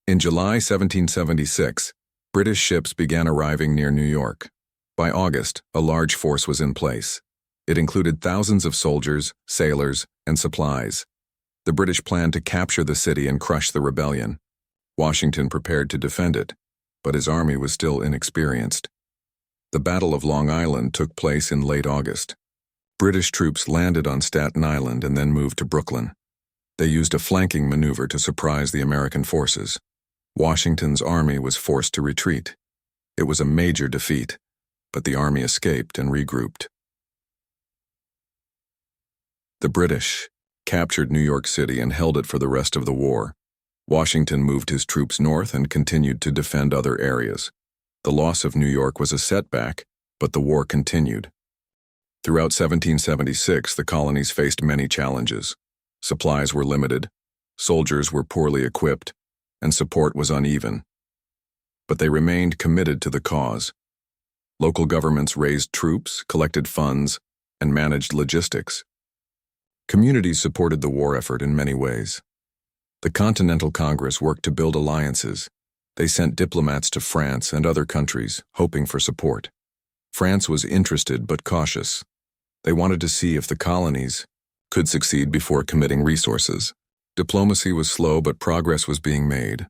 In July 1776, British ships began arriving near New York. By August, a large force was in place. It included thousands of soldiers, sailors, and supplies. The British planned to capture the city and crush the rebellion. Washington prepared to defend it, but his army was still inexperienced. The Battle of Long Island took place in late August. British troops landed on Staten Island and then moved to Brooklyn. They used a flanking maneuver to surprise the American forces. Washington's army was forced to retreat. It was a major defeat, but the army escaped and regrouped. The British captured New York City and held it for the rest of the war. Washington moved his troops north and continued to defend other areas. The loss of New York was a setback, but the war continued. Throughout 1776, the colonies faced many challenges. Supplies were limited, soldiers were poorly equipped, and support was uneven. But they remained committed to the cause. Local governments raised troops, collected funds, and managed logistics. Communities supported the war effort in many ways. The Continental Congress worked to build alliances. They sent diplomats to France and other countries, hoping for support. France was interested but cautious. They wanted to see if the colonies could succeed before committing resources. Diplomacy was slow, but progress was being made.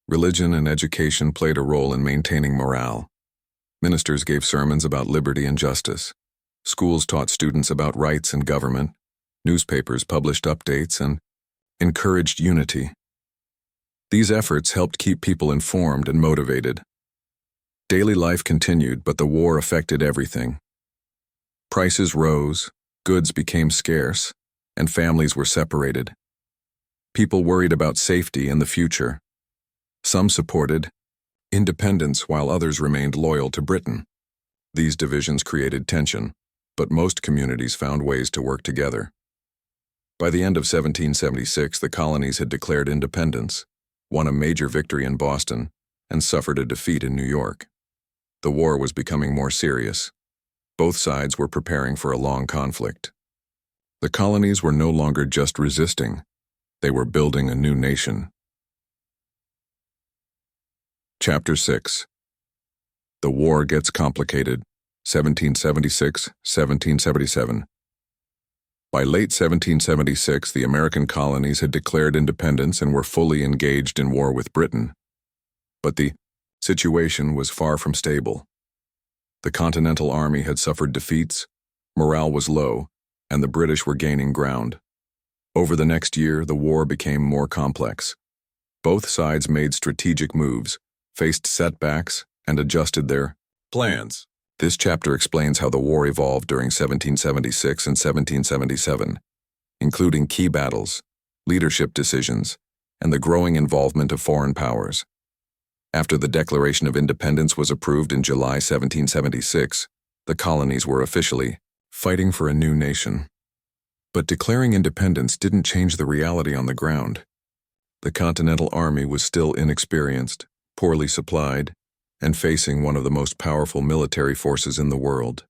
Religion and education played a role in maintaining morale. Ministers gave sermons about liberty and justice. Schools taught students about rights and government. Newspapers published updates and encouraged unity. These efforts helped keep people informed and motivated. Daily life continued, but the war affected everything. Prices rose, goods became scarce, and families were separated. People worried about safety and the future. Some supported independence while others remained loyal to Britain. These divisions created tension, but most communities found ways to work together. By the end of 1776, the colonies had declared independence, won a major victory in Boston, and suffered a defeat in New York. The war was becoming more serious. Both sides were preparing for a long conflict. The colonies were no longer just resisting. They were building a new nation. Chapter 6. The War Gets Complicated, 1776-1777. By late 1776, the American colonies had declared independence and were fully engaged in war with Britain. But the situation was far from stable. The Continental Army had suffered defeats, morale was low, and the British were gaining ground. Over the next year, the war became more complex. Both sides made strategic moves, faced setbacks, and adjusted their plans. This chapter explains how the war evolved during 1776 and 1777, including key battles, leadership decisions, and the growing involvement of foreign powers. After the Declaration of Independence was approved in July 1776, the colonies were officially fighting for a new nation. But declaring independence didn't change the reality on the ground. The Continental Army was still inexperienced, poorly supplied, and facing one of the most powerful military forces in the world.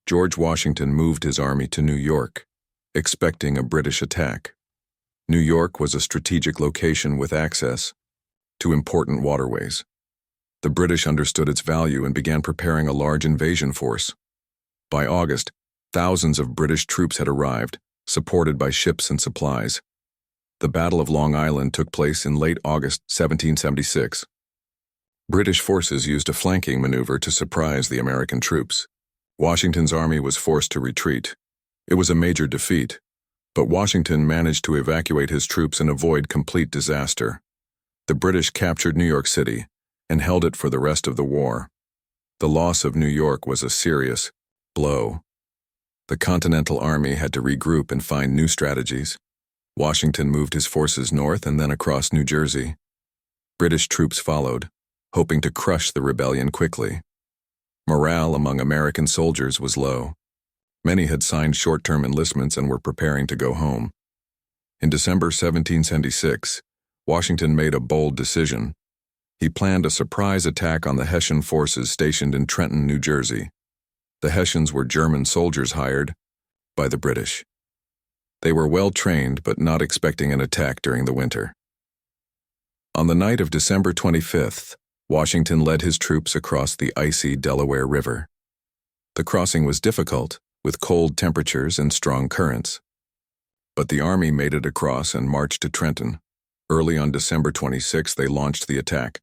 George Washington moved his army to New York, expecting a British attack. New York was a strategic location with access to important waterways. The British understood its value and began preparing a large invasion force. By August, thousands of British troops had arrived, supported by ships and supplies. The Battle of Long Island took place in late August 1776. British forces used a flanking maneuver to surprise the American troops. Washington's army was forced to retreat. It was a major defeat, but Washington managed to evacuate his troops and avoid complete disaster. The British captured New York City and held it for the rest of the war. The loss of New York was a serious blow. The Continental Army had to regroup and find new strategies. Washington moved his forces north and then across New Jersey. British troops followed, hoping to crush the rebellion quickly. Morale among American soldiers was low. Many had signed short-term enlistments and were preparing to go home. In December 1776, Washington made a bold decision. He planned a surprise attack on the Hessian forces stationed in Trenton, New Jersey. The Hessians were German soldiers hired by the British. They were well trained but not expecting an attack during the winter. On the night of December 25th, Washington led his troops across the icy Delaware River. The crossing was difficult, with cold temperatures and strong currents. But the army made it across and marched to Trenton. Early on December 26, they launched the attack.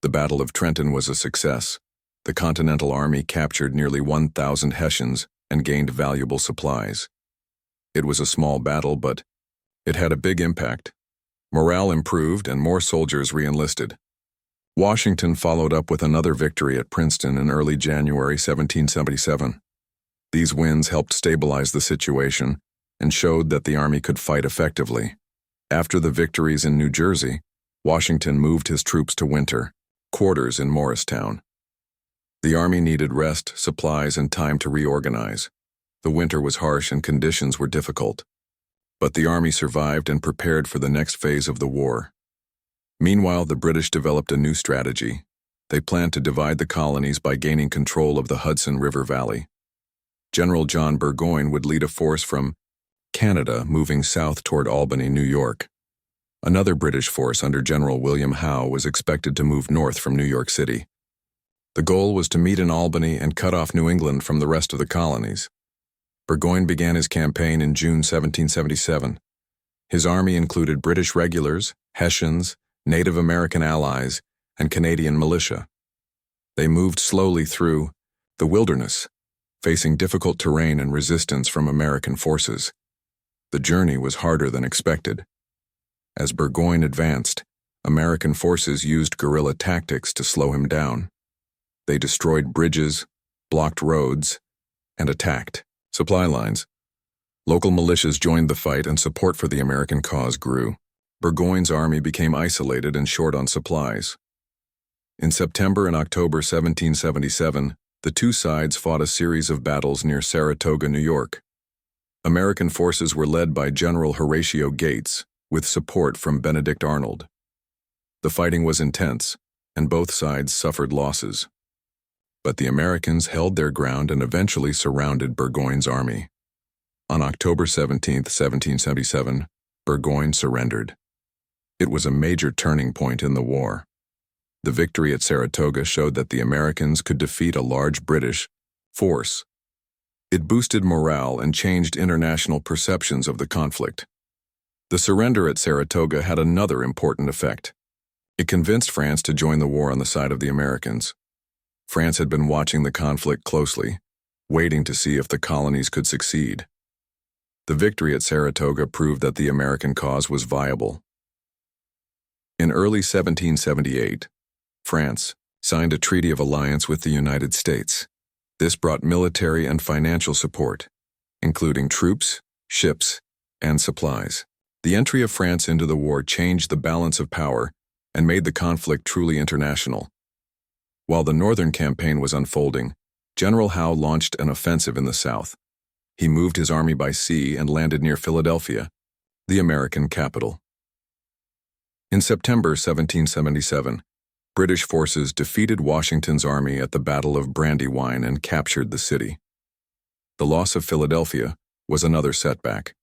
The Battle of Trenton was a success. The Continental Army captured nearly 1,000 Hessians and gained valuable supplies. It was a small battle, but it had a big impact. Morale improved and more soldiers re-enlisted. Washington followed up with another victory at Princeton in early January 1777. These wins helped stabilize the situation and showed that the army could fight effectively. After the victories in New Jersey, Washington moved his troops to winter quarters in Morristown. The army needed rest, supplies, and time to reorganize. The winter was harsh and conditions were difficult. But the army survived and prepared for the next phase of the war. Meanwhile, the British developed a new strategy. They planned to divide the colonies by gaining control of the Hudson River Valley. General John Burgoyne would lead a force from Canada moving south toward Albany, New York. Another British force under General William Howe was expected to move north from New York City. The goal was to meet in Albany and cut off New England from the rest of the colonies. Burgoyne began his campaign in June 1777. His army included British regulars, Hessians, Native American allies, and Canadian militia. They moved slowly through the wilderness, facing difficult terrain and resistance from American forces. The journey was harder than expected. As Burgoyne advanced, American forces used guerrilla tactics to slow him down. They destroyed bridges, blocked roads, and attacked supply lines. Local militias joined the fight and support for the American cause grew. Burgoyne's army became isolated and short on supplies. In September and October 1777, the two sides fought a series of battles near Saratoga, New York. American forces were led by General Horatio Gates, with support from Benedict Arnold. The fighting was intense, and both sides suffered losses. But the Americans held their ground and eventually surrounded Burgoyne's army. On October 17, 1777, Burgoyne surrendered. It was a major turning point in the war. The victory at Saratoga showed that the Americans could defeat a large British force. It boosted morale and changed international perceptions of the conflict. The surrender at Saratoga had another important effect. It convinced France to join the war on the side of the Americans. France had been watching the conflict closely, waiting to see if the colonies could succeed. The victory at Saratoga proved that the American cause was viable. In early 1778, France signed a treaty of alliance with the United States. This brought military and financial support, including troops, ships, and supplies. The entry of France into the war changed the balance of power and made the conflict truly international. While the Northern Campaign was unfolding, General Howe launched an offensive in the South. He moved his army by sea and landed near Philadelphia, the American capital. In September 1777, British forces defeated Washington's army at the Battle of Brandywine and captured the city. The loss of Philadelphia was another setback.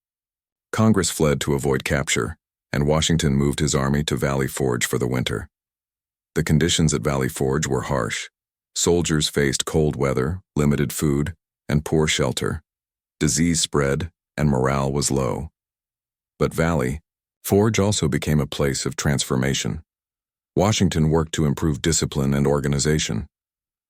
Congress fled to avoid capture, and Washington moved his army to Valley Forge for the winter. The conditions at Valley Forge were harsh. Soldiers faced cold weather, limited food, and poor shelter. Disease spread, and morale was low. But Valley Forge also became a place of transformation. Washington worked to improve discipline and organization.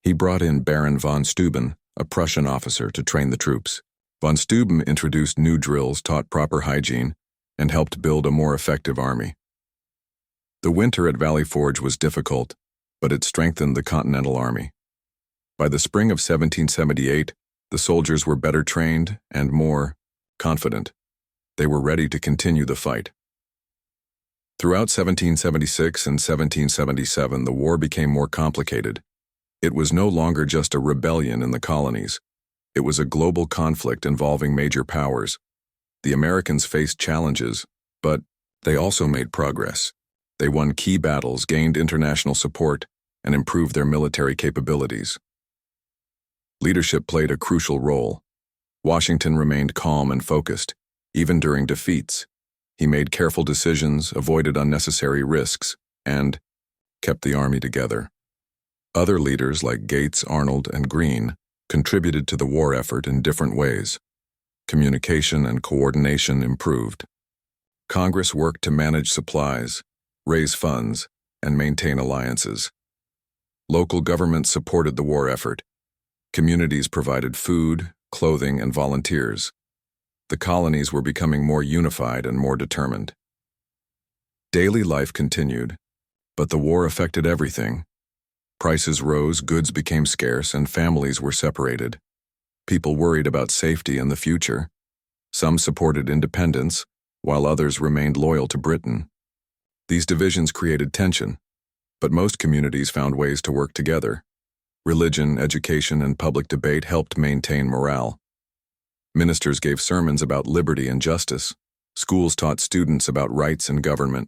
He brought in Baron von Steuben, a Prussian officer, to train the troops. Von Steuben introduced new drills, taught proper hygiene, and helped build a more effective army. The winter at Valley Forge was difficult, but it strengthened the Continental Army. By the spring of 1778, the soldiers were better trained and more confident. They were ready to continue the fight. Throughout 1776 and 1777, the war became more complicated. It was no longer just a rebellion in the colonies. It was a global conflict involving major powers. The Americans faced challenges, but they also made progress. They won key battles, gained international support, and improved their military capabilities. Leadership played a crucial role. Washington remained calm and focused, even during defeats. He made careful decisions, avoided unnecessary risks, and kept the army together. Other leaders like Gates, Arnold, and Greene contributed to the war effort in different ways. Communication and coordination improved. Congress worked to manage supplies, raise funds, and maintain alliances. Local governments supported the war effort. Communities provided food, clothing, and volunteers. The colonies were becoming more unified and more determined. Daily life continued, but the war affected everything. Prices rose, goods became scarce, and families were separated. People worried about safety and the future. Some supported independence, while others remained loyal to Britain. These divisions created tension, but most communities found ways to work together. Religion, education, and public debate helped maintain morale. Ministers gave sermons about liberty and justice. Schools taught students about rights and government.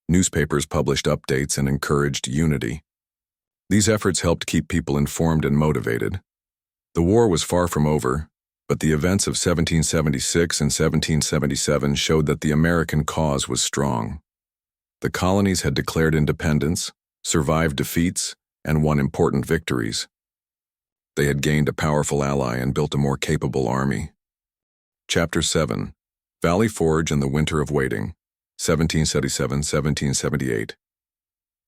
Newspapers published updates and encouraged unity. These efforts helped keep people informed and motivated. The war was far from over, but the events of 1776 and 1777 showed that the American cause was strong. The colonies had declared independence, survived defeats, and won important victories. They had gained a powerful ally and built a more capable army. Chapter 7. Valley Forge and the Winter of Waiting, 1777-1778.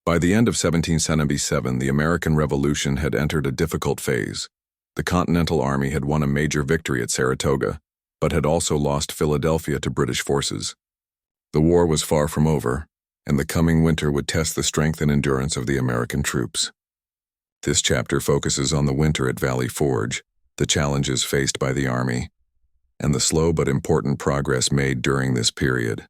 By the end of 1777, the American Revolution had entered a difficult phase. The Continental Army had won a major victory at Saratoga, but had also lost Philadelphia to British forces. The war was far from over, and the coming winter would test the strength and endurance of the American troops. This chapter focuses on the winter at Valley Forge, the challenges faced by the Army, and the slow but important progress made during this period.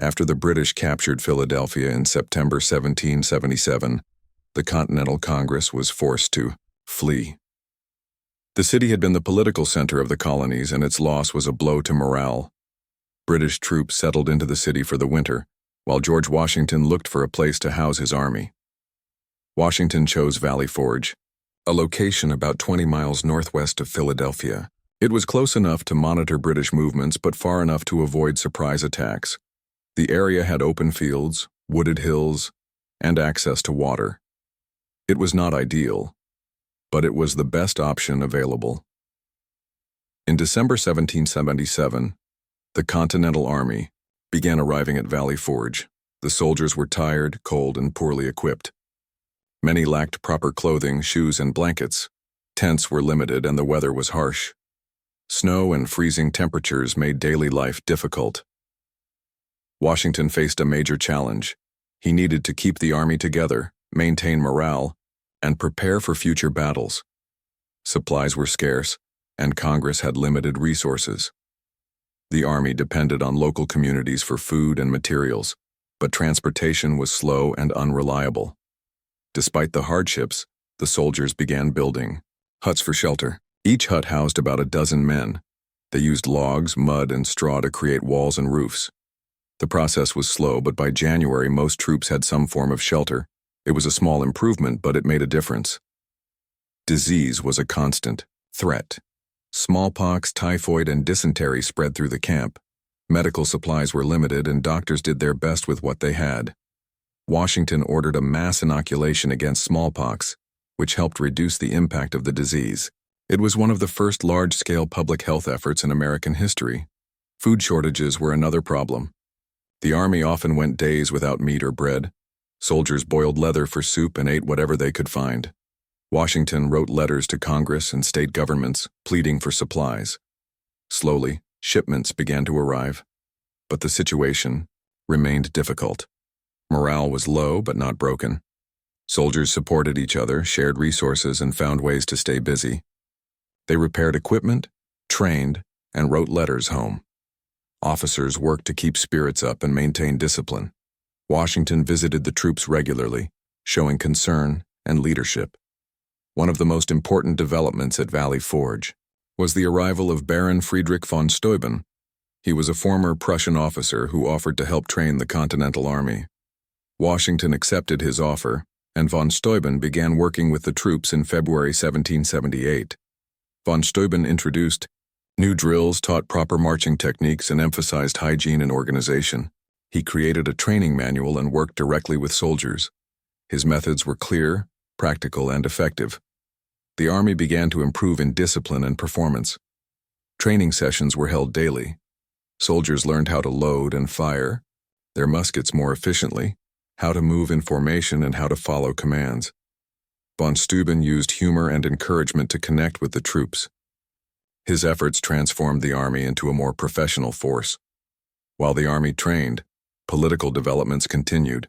After the British captured Philadelphia in September 1777, the Continental Congress was forced to flee. The city had been the political center of the colonies, and its loss was a blow to morale. British troops settled into the city for the winter, while George Washington looked for a place to house his army. Washington chose Valley Forge, a location about 20 miles northwest of Philadelphia. It was close enough to monitor British movements, but far enough to avoid surprise attacks. The area had open fields, wooded hills, and access to water. It was not ideal, but it was the best option available. In December 1777, the Continental Army began arriving at Valley Forge. The soldiers were tired, cold, and poorly equipped. Many lacked proper clothing, shoes, and blankets. Tents were limited and the weather was harsh. Snow and freezing temperatures made daily life difficult. Washington faced a major challenge. He needed to keep the army together, maintain morale, and prepare for future battles. Supplies were scarce, and Congress had limited resources. The army depended on local communities for food and materials, but transportation was slow and unreliable. Despite the hardships, the soldiers began building huts for shelter. Each hut housed about a dozen men. They used logs, mud, and straw to create walls and roofs. The process was slow, but by January most troops had some form of shelter. It was a small improvement, but it made a difference. Disease was a constant threat. Smallpox, typhoid, and dysentery spread through the camp. Medical supplies were limited, and doctors did their best with what they had. Washington ordered a mass inoculation against smallpox, which helped reduce the impact of the disease. It was one of the first large-scale public health efforts in American history. Food shortages were another problem. The army often went days without meat or bread. Soldiers boiled leather for soup and ate whatever they could find. Washington wrote letters to Congress and state governments, pleading for supplies. Slowly, shipments began to arrive, but the situation remained difficult. Morale was low but not broken. Soldiers supported each other, shared resources, and found ways to stay busy. They repaired equipment, trained, and wrote letters home. Officers worked to keep spirits up and maintain discipline. Washington visited the troops regularly, showing concern and leadership. One of the most important developments at Valley Forge was the arrival of Baron Friedrich von Steuben. He was a former Prussian officer who offered to help train the Continental Army. Washington accepted his offer, and von Steuben began working with the troops in February 1778. Von Steuben introduced new drills, taught proper marching techniques, and emphasized hygiene and organization. He created a training manual and worked directly with soldiers. His methods were clear, practical, and effective. The army began to improve in discipline and performance. Training sessions were held daily. Soldiers learned how to load and fire their muskets more efficiently, how to move in formation, and how to follow commands. Von Steuben used humor and encouragement to connect with the troops. His efforts transformed the army into a more professional force. While the army trained, political developments continued.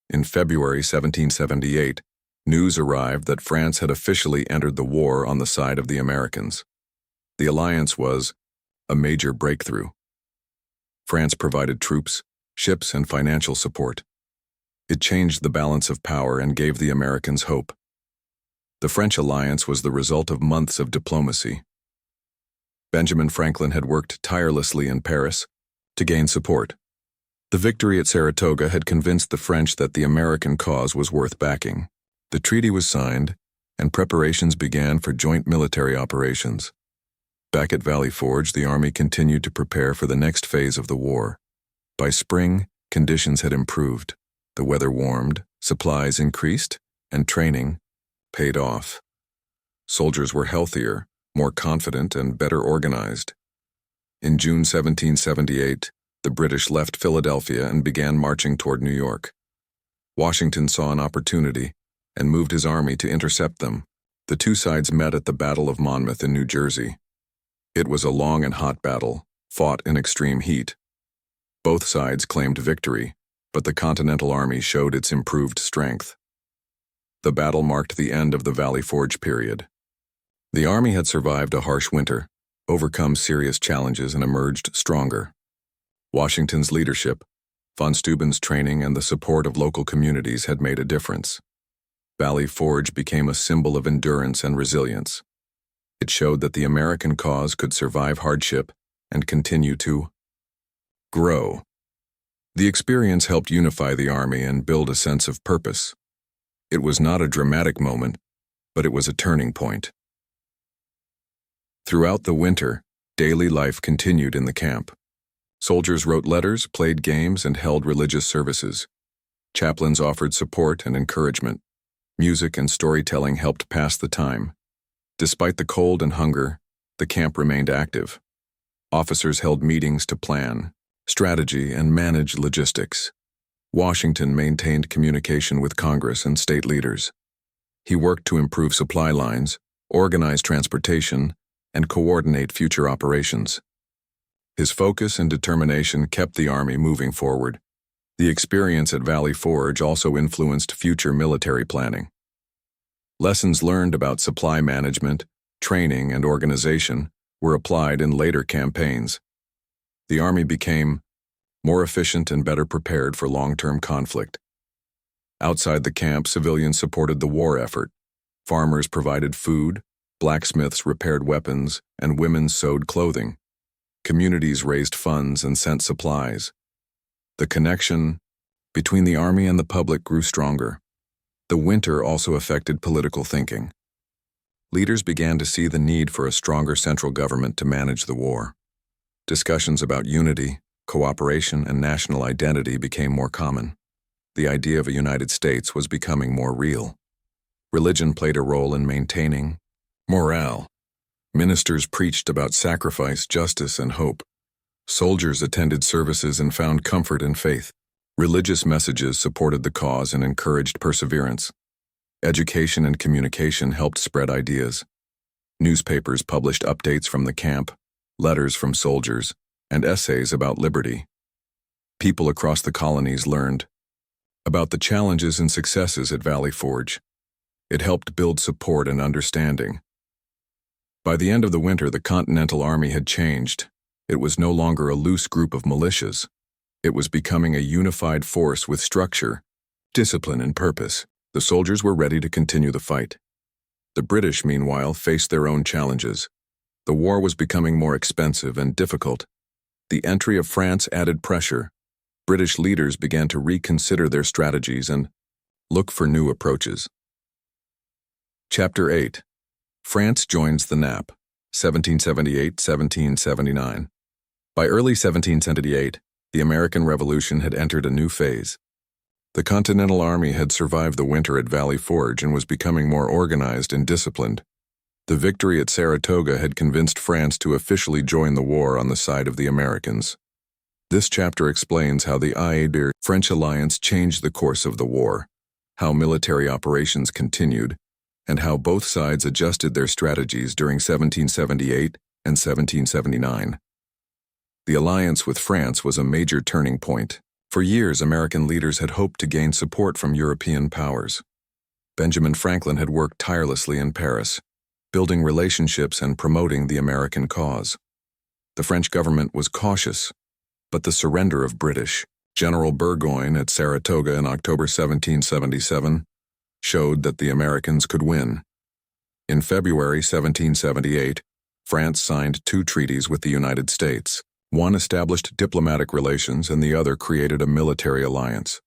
In February 1778, news arrived that France had officially entered the war on the side of the Americans. The alliance was a major breakthrough. France provided troops, ships, and financial support. It changed the balance of power and gave the Americans hope. The French alliance was the result of months of diplomacy. Benjamin Franklin had worked tirelessly in Paris to gain support. The victory at Saratoga had convinced the French that the American cause was worth backing. The treaty was signed, and preparations began for joint military operations. Back at Valley Forge, the army continued to prepare for the next phase of the war. By spring, conditions had improved. The weather warmed, supplies increased, and training paid off. Soldiers were healthier, more confident, and better organized. In June 1778, the British left Philadelphia and began marching toward New York. Washington saw an opportunity and moved his army to intercept them. The two sides met at the Battle of Monmouth in New Jersey. It was a long and hot battle, fought in extreme heat. Both sides claimed victory, but the Continental Army showed its improved strength. The battle marked the end of the Valley Forge period. The army had survived a harsh winter, overcome serious challenges, and emerged stronger. Washington's leadership, von Steuben's training, and the support of local communities had made a difference. Valley Forge became a symbol of endurance and resilience. It showed that the American cause could survive hardship and continue to grow. The experience helped unify the army and build a sense of purpose. It was not a dramatic moment, but it was a turning point. Throughout the winter, daily life continued in the camp. Soldiers wrote letters, played games, and held religious services. Chaplains offered support and encouragement. Music and storytelling helped pass the time. Despite the cold and hunger, the camp remained active. Officers held meetings to plan strategy and manage logistics. Washington maintained communication with Congress and state leaders. He worked to improve supply lines, organize transportation, and coordinate future operations. His focus and determination kept the army moving forward. The experience at Valley Forge also influenced future military planning. Lessons learned about supply management, training, and organization were applied in later campaigns. The army became more efficient and better prepared for long-term conflict. Outside the camp, civilians supported the war effort. Farmers provided food, blacksmiths repaired weapons, and women sewed clothing. Communities raised funds and sent supplies. The connection between the army and the public grew stronger. The winter also affected political thinking. Leaders began to see the need for a stronger central government to manage the war. Discussions about unity, cooperation, and national identity became more common. The idea of a United States was becoming more real. Religion played a role in maintaining morale. Ministers preached about sacrifice, justice, and hope. Soldiers attended services and found comfort in faith. Religious messages supported the cause and encouraged perseverance. Education and communication helped spread ideas. Newspapers published updates from the camp, letters from soldiers, and essays about liberty. People across the colonies learned about the challenges and successes at Valley Forge. It helped build support and understanding. By the end of the winter, the Continental Army had changed. It was no longer a loose group of militias. It was becoming a unified force with structure, discipline, and purpose. The soldiers were ready to continue the fight. The British, meanwhile, faced their own challenges. The war was becoming more expensive and difficult. The entry of France added pressure. British leaders began to reconsider their strategies and look for new approaches. Chapter 8. France joins the NAP, 1778-1779. By early 1778, the American Revolution had entered a new phase. The Continental Army had survived the winter at Valley Forge and was becoming more organized and disciplined. The victory at Saratoga had convinced France to officially join the war on the side of the Americans. This chapter explains how the French alliance changed the course of the war, how military operations continued, and how both sides adjusted their strategies during 1778 and 1779. The alliance with France was a major turning point. For years, American leaders had hoped to gain support from European powers. Benjamin Franklin had worked tirelessly in Paris, building relationships and promoting the American cause. The French government was cautious, but the surrender of British General Burgoyne at Saratoga in October 1777 showed that the Americans could win. In February 1778, France signed two treaties with the United States. One established diplomatic relations and the other created a military alliance.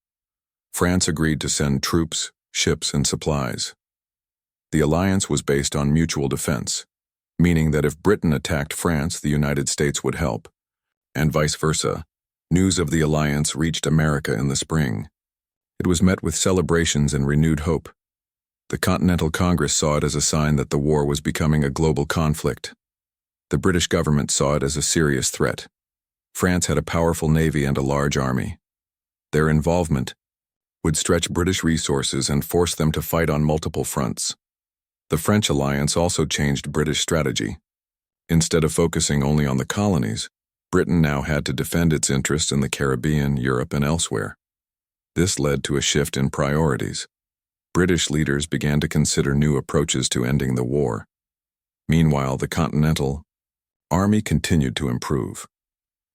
France agreed to send troops, ships, and supplies. The alliance was based on mutual defense, meaning that if Britain attacked France, the United States would help, and vice versa. News of the alliance reached America in the spring. It was met with celebrations and renewed hope. The Continental Congress saw it as a sign that the war was becoming a global conflict. The British government saw it as a serious threat. France had a powerful navy and a large army. Their involvement would stretch British resources and force them to fight on multiple fronts. The French alliance also changed British strategy. Instead of focusing only on the colonies, Britain now had to defend its interests in the Caribbean, Europe, and elsewhere. This led to a shift in priorities. British leaders began to consider new approaches to ending the war. Meanwhile, the Continental Army continued to improve.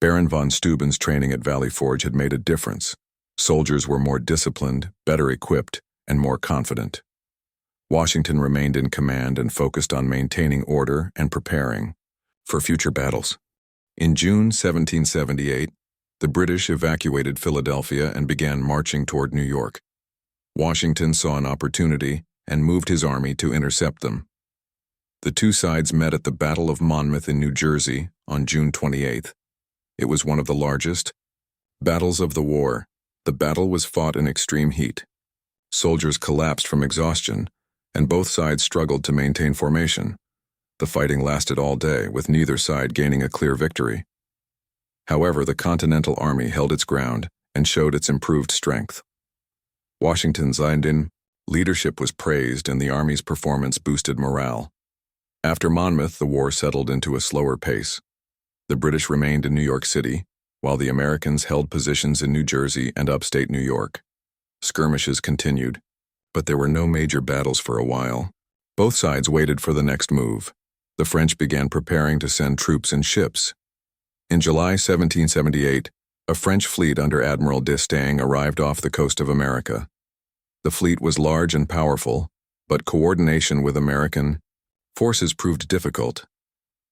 Baron von Steuben's training at Valley Forge had made a difference. Soldiers were more disciplined, better equipped, and more confident. Washington remained in command and focused on maintaining order and preparing for future battles. In June 1778, the British evacuated Philadelphia and began marching toward New York. Washington saw an opportunity and moved his army to intercept them. The two sides met at the Battle of Monmouth in New Jersey on June 28th. It was one of the largest battles of the war. The battle was fought in extreme heat. Soldiers collapsed from exhaustion, and both sides struggled to maintain formation. The fighting lasted all day, with neither side gaining a clear victory. However, the Continental Army held its ground and showed its improved strength. Washington's leadership was praised, and the Army's performance boosted morale. After Monmouth, the war settled into a slower pace. The British remained in New York City, while the Americans held positions in New Jersey and upstate New York. Skirmishes continued, but there were no major battles for a while. Both sides waited for the next move. The French began preparing to send troops in ships. In July 1778, a French fleet under Admiral d'Estaing arrived off the coast of America. The fleet was large and powerful, but coordination with American forces proved difficult.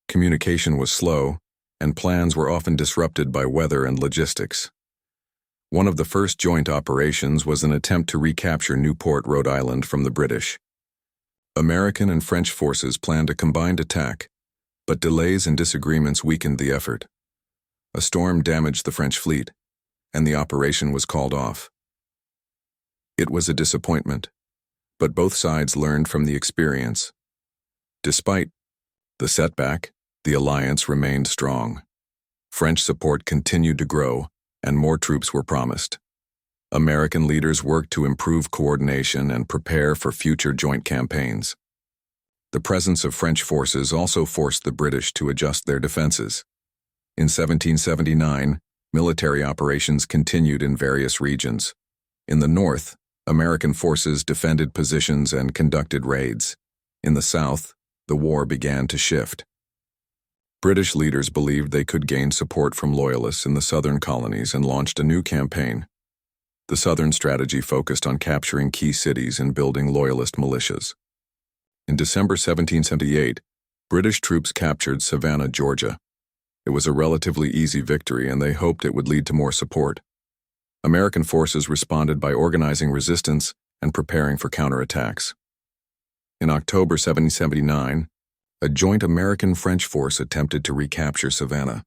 Communication was slow, and plans were often disrupted by weather and logistics. One of the first joint operations was an attempt to recapture Newport, Rhode Island from the British. American and French forces planned a combined attack, but delays and disagreements weakened the effort. A storm damaged the French fleet, and the operation was called off. It was a disappointment, but both sides learned from the experience. Despite the setback, the alliance remained strong. French support continued to grow, and more troops were promised. American leaders worked to improve coordination and prepare for future joint campaigns. The presence of French forces also forced the British to adjust their defenses. In 1779, military operations continued in various regions. In the north, American forces defended positions and conducted raids. In the south, the war began to shift. British leaders believed they could gain support from loyalists in the southern colonies and launched a new campaign. The southern strategy focused on capturing key cities and building loyalist militias. In December 1778, British troops captured Savannah, Georgia. It was a relatively easy victory, and they hoped it would lead to more support. American forces responded by organizing resistance and preparing for counterattacks. In October 1779, a joint American-French force attempted to recapture Savannah.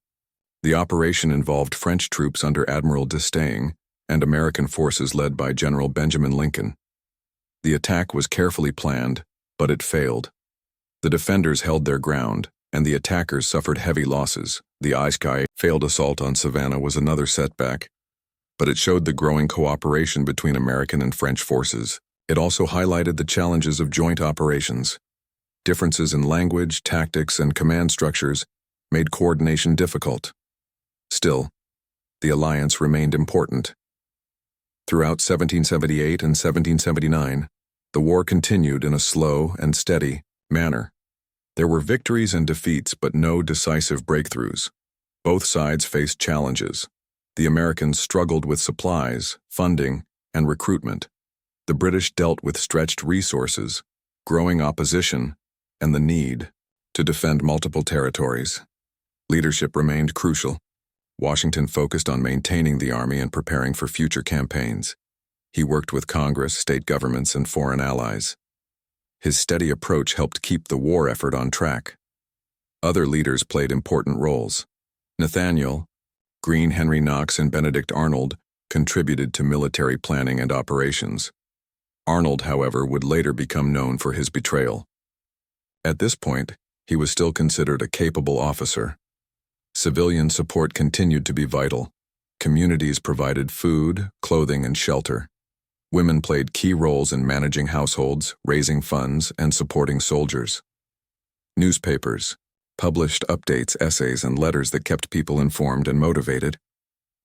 The operation involved French troops under Admiral d'Estaing and American forces led by General Benjamin Lincoln. The attack was carefully planned, but it failed. The defenders held their ground, and the attackers suffered heavy losses. The Ice-Sky failed assault on Savannah was another setback, but it showed the growing cooperation between American and French forces. It also highlighted the challenges of joint operations. Differences in language, tactics, and command structures made coordination difficult. Still, the alliance remained important. Throughout 1778 and 1779, the war continued in a slow and steady manner. There were victories and defeats, but no decisive breakthroughs. Both sides faced challenges. The Americans struggled with supplies, funding, and recruitment. The British dealt with stretched resources, growing opposition, and the need to defend multiple territories. Leadership remained crucial. Washington focused on maintaining the army and preparing for future campaigns. He worked with Congress, state governments, and foreign allies. His steady approach helped keep the war effort on track. Other leaders played important roles. Nathaniel Greene, Henry Knox, and Benedict Arnold contributed to military planning and operations. Arnold, however, would later become known for his betrayal. At this point, he was still considered a capable officer. Civilian support continued to be vital. Communities provided food, clothing, and shelter. Women played key roles in managing households, raising funds, and supporting soldiers. Newspapers published updates, essays, and letters that kept people informed and motivated.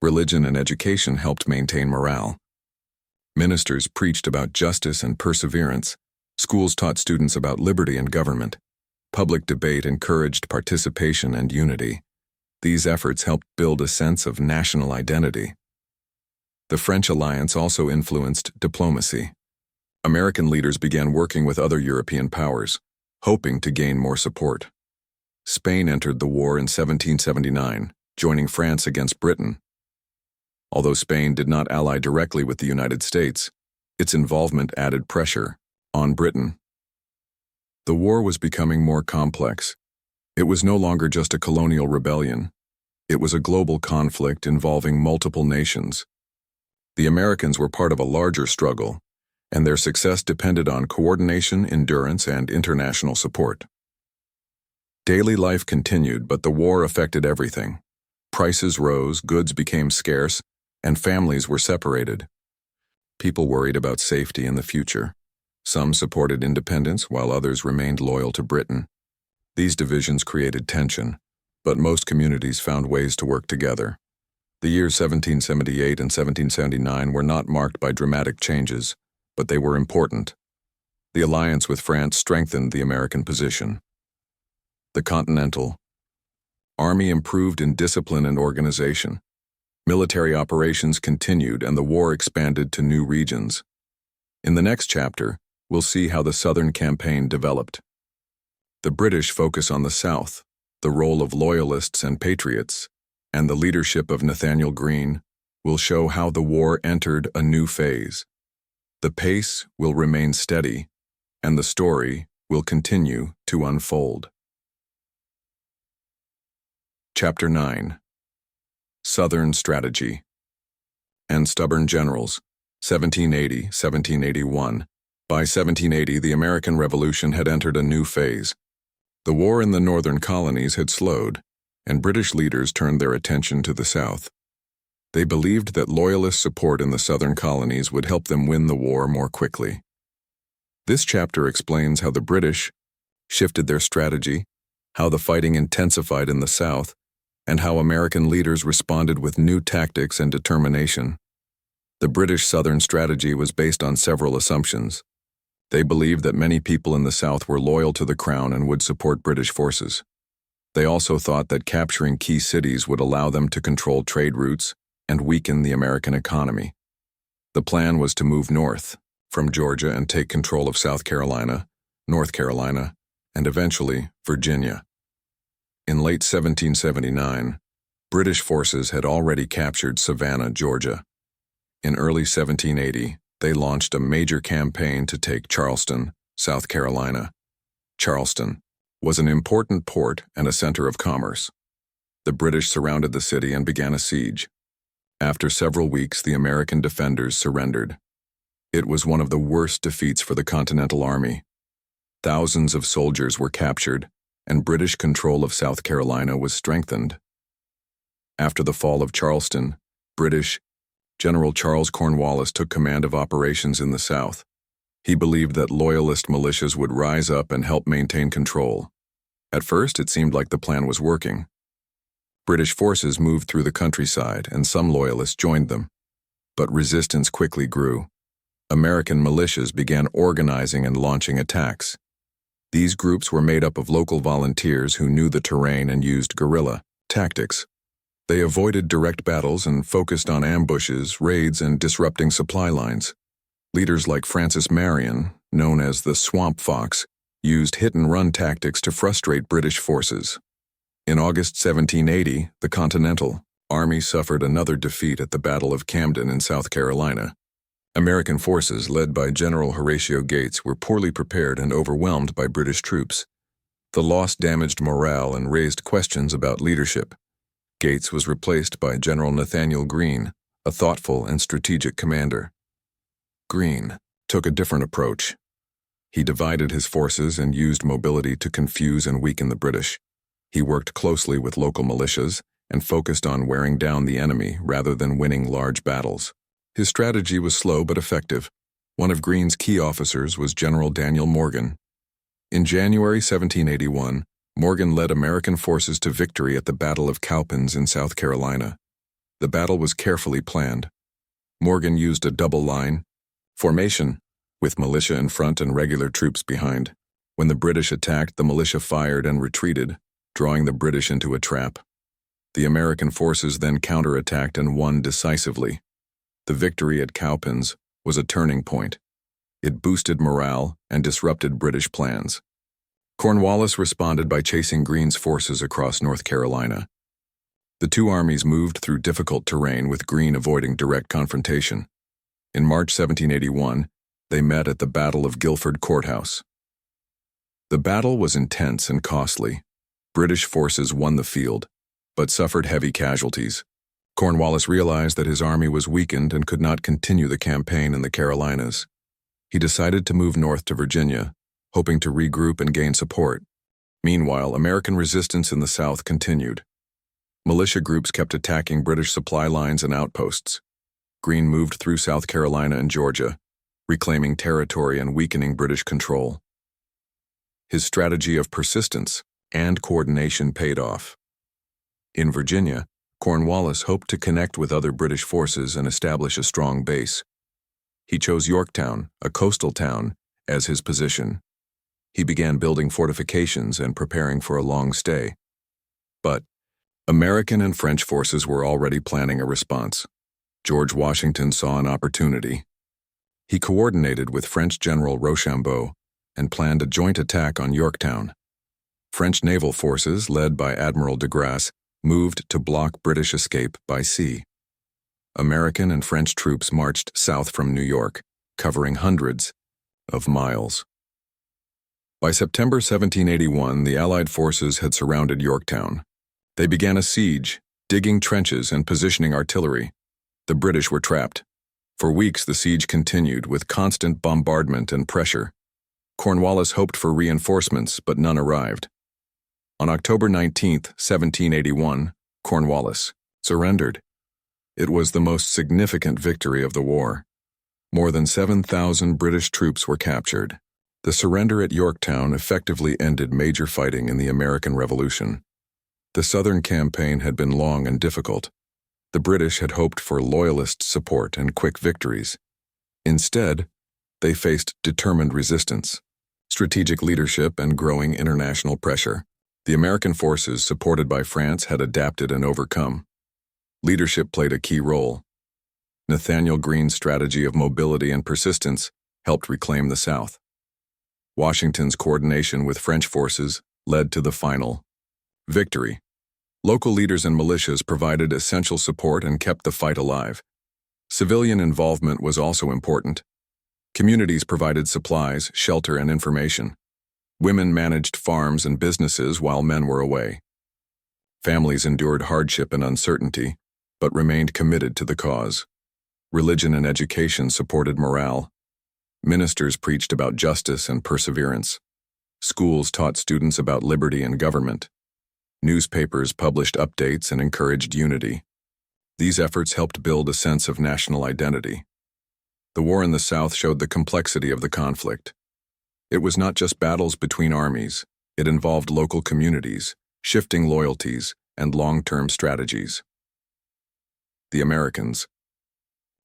Religion and education helped maintain morale. Ministers preached about justice and perseverance. Schools taught students about liberty and government. Public debate encouraged participation and unity. These efforts helped build a sense of national identity. The French alliance also influenced diplomacy. American leaders began working with other European powers, hoping to gain more support. Spain entered the war in 1779, joining France against Britain. Although Spain did not ally directly with the United States, its involvement added pressure on Britain. The war was becoming more complex. It was no longer just a colonial rebellion. It was a global conflict involving multiple nations. The Americans were part of a larger struggle, and their success depended on coordination, endurance, and international support. Daily life continued, but the war affected everything. Prices rose, goods became scarce, and families were separated. People worried about safety in the future. Some supported independence, while others remained loyal to Britain. These divisions created tension. but most communities found ways to work together. The years 1778 and 1779 were not marked by dramatic changes, but they were important. The alliance with France strengthened the American position. The Continental Army improved in discipline and organization. Military operations continued and the war expanded to new regions. In the next chapter, we'll see how the Southern campaign developed. The British focus on the South, the role of loyalists and patriots, and the leadership of Nathaniel Greene will show how the war entered a new phase. The pace will remain steady, and the story will continue to unfold. Chapter 9. Southern Strategy and Stubborn Generals, 1780-1781. By 1780, the American Revolution had entered a new phase. The war in the northern colonies had slowed, and British leaders turned their attention to the South. They believed that loyalist support in the southern colonies would help them win the war more quickly. This chapter explains how the British shifted their strategy, how the fighting intensified in the South, and how American leaders responded with new tactics and determination. The British Southern strategy was based on several assumptions. They believed that many people in the South were loyal to the Crown and would support British forces. They also thought that capturing key cities would allow them to control trade routes and weaken the American economy. The plan was to move north from Georgia and take control of South Carolina, North Carolina, and eventually Virginia. In late 1779, British forces had already captured Savannah, Georgia. In early 1780, they launched a major campaign to take Charleston, South Carolina. Charleston was an important port and a center of commerce. The British surrounded the city and began a siege. After several weeks, the American defenders surrendered. It was one of the worst defeats for the Continental Army. Thousands of soldiers were captured, and British control of South Carolina was strengthened. After the fall of Charleston, British General Charles Cornwallis took command of operations in the South. He believed that loyalist militias would rise up and help maintain control. At first, it seemed like the plan was working. British forces moved through the countryside, and some loyalists joined them. But resistance quickly grew. American militias began organizing and launching attacks. These groups were made up of local volunteers who knew the terrain and used guerrilla tactics. They avoided direct battles and focused on ambushes, raids, and disrupting supply lines. Leaders like Francis Marion, known as the Swamp Fox, used hit-and-run tactics to frustrate British forces. In August 1780, the Continental Army suffered another defeat at the Battle of Camden in South Carolina. American forces, led by General Horatio Gates, were poorly prepared and overwhelmed by British troops. The loss damaged morale and raised questions about leadership. Gates was replaced by General Nathaniel Greene, a thoughtful and strategic commander. Greene took a different approach. He divided his forces and used mobility to confuse and weaken the British. He worked closely with local militias and focused on wearing down the enemy rather than winning large battles. His strategy was slow but effective. One of Greene's key officers was General Daniel Morgan. In January 1781, Morgan led American forces to victory at the Battle of Cowpens in South Carolina. The battle was carefully planned. Morgan used a double-line formation, with militia in front and regular troops behind. When the British attacked, the militia fired and retreated, drawing the British into a trap. The American forces then counterattacked and won decisively. The victory at Cowpens was a turning point. It boosted morale and disrupted British plans. Cornwallis responded by chasing Greene's forces across North Carolina. The two armies moved through difficult terrain, with Greene avoiding direct confrontation. In March 1781, they met at the Battle of Guilford Courthouse. The battle was intense and costly. British forces won the field, but suffered heavy casualties. Cornwallis realized that his army was weakened and could not continue the campaign in the Carolinas. He decided to move north to Virginia, hoping to regroup and gain support. Meanwhile, American resistance in the South continued. Militia groups kept attacking British supply lines and outposts. Greene moved through South Carolina and Georgia, reclaiming territory and weakening British control. His strategy of persistence and coordination paid off. In Virginia, Cornwallis hoped to connect with other British forces and establish a strong base. He chose Yorktown, a coastal town, as his position. He began building fortifications and preparing for a long stay. But American and French forces were already planning a response. George Washington saw an opportunity. He coordinated with French General Rochambeau and planned a joint attack on Yorktown. French naval forces, led by Admiral de Grasse, moved to block British escape by sea. American and French troops marched south from New York, covering hundreds of miles. By September 1781, the Allied forces had surrounded Yorktown. They began a siege, digging trenches and positioning artillery. The British were trapped. For weeks, the siege continued with constant bombardment and pressure. Cornwallis hoped for reinforcements, but none arrived. On October 19, 1781, Cornwallis surrendered. It was the most significant victory of the war. More than 7,000 British troops were captured. The surrender at Yorktown effectively ended major fighting in the American Revolution. The Southern campaign had been long and difficult. The British had hoped for loyalist support and quick victories. Instead, they faced determined resistance, strategic leadership, and growing international pressure. The American forces, supported by France, had adapted and overcome. Leadership played a key role. Nathanael Greene's strategy of mobility and persistence helped reclaim the South. Washington's coordination with French forces led to the final victory. Local leaders and militias provided essential support and kept the fight alive. Civilian involvement was also important. Communities provided supplies, shelter, and information. Women managed farms and businesses while men were away. Families endured hardship and uncertainty, but remained committed to the cause. Religion and education supported morale. Ministers preached about justice and perseverance. Schools taught students about liberty and government. Newspapers published updates and encouraged unity. These efforts helped build a sense of national identity. The war in the South showed the complexity of the conflict. It was not just battles between armies. It involved local communities, shifting loyalties, and long-term strategies. The Americans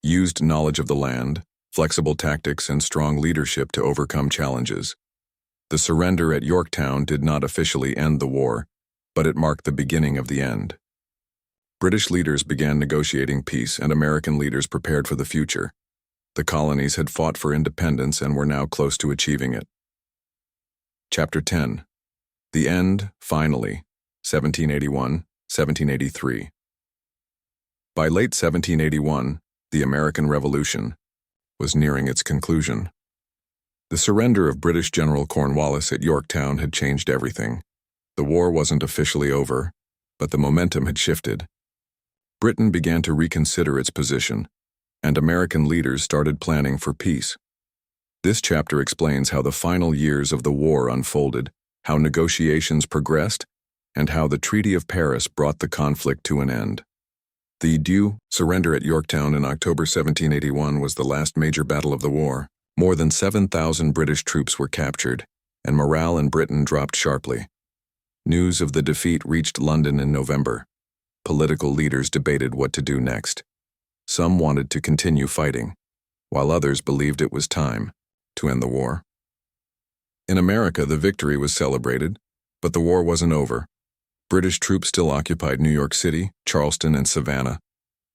used knowledge of the land, flexible tactics, and strong leadership to overcome challenges. The surrender at Yorktown did not officially end the war, but it marked the beginning of the end. British leaders began negotiating peace, and American leaders prepared for the future. The colonies had fought for independence and were now close to achieving it. Chapter 10. The End, Finally, 1781-1783. By late 1781, the American Revolution was nearing its conclusion. The surrender of British General Cornwallis at Yorktown had changed everything. The war wasn't officially over, but the momentum had shifted. Britain began to reconsider its position, and American leaders started planning for peace. This chapter explains how the final years of the war unfolded, how negotiations progressed, and how the Treaty of Paris brought the conflict to an end. The surrender at Yorktown in October 1781 was the last major battle of the war. More than 7,000 British troops were captured, and morale in Britain dropped sharply. News of the defeat reached London in November. Political leaders debated what to do next. Some wanted to continue fighting, while others believed it was time to end the war. In America, the victory was celebrated, but the war wasn't over. British troops still occupied New York City, Charleston, and Savannah.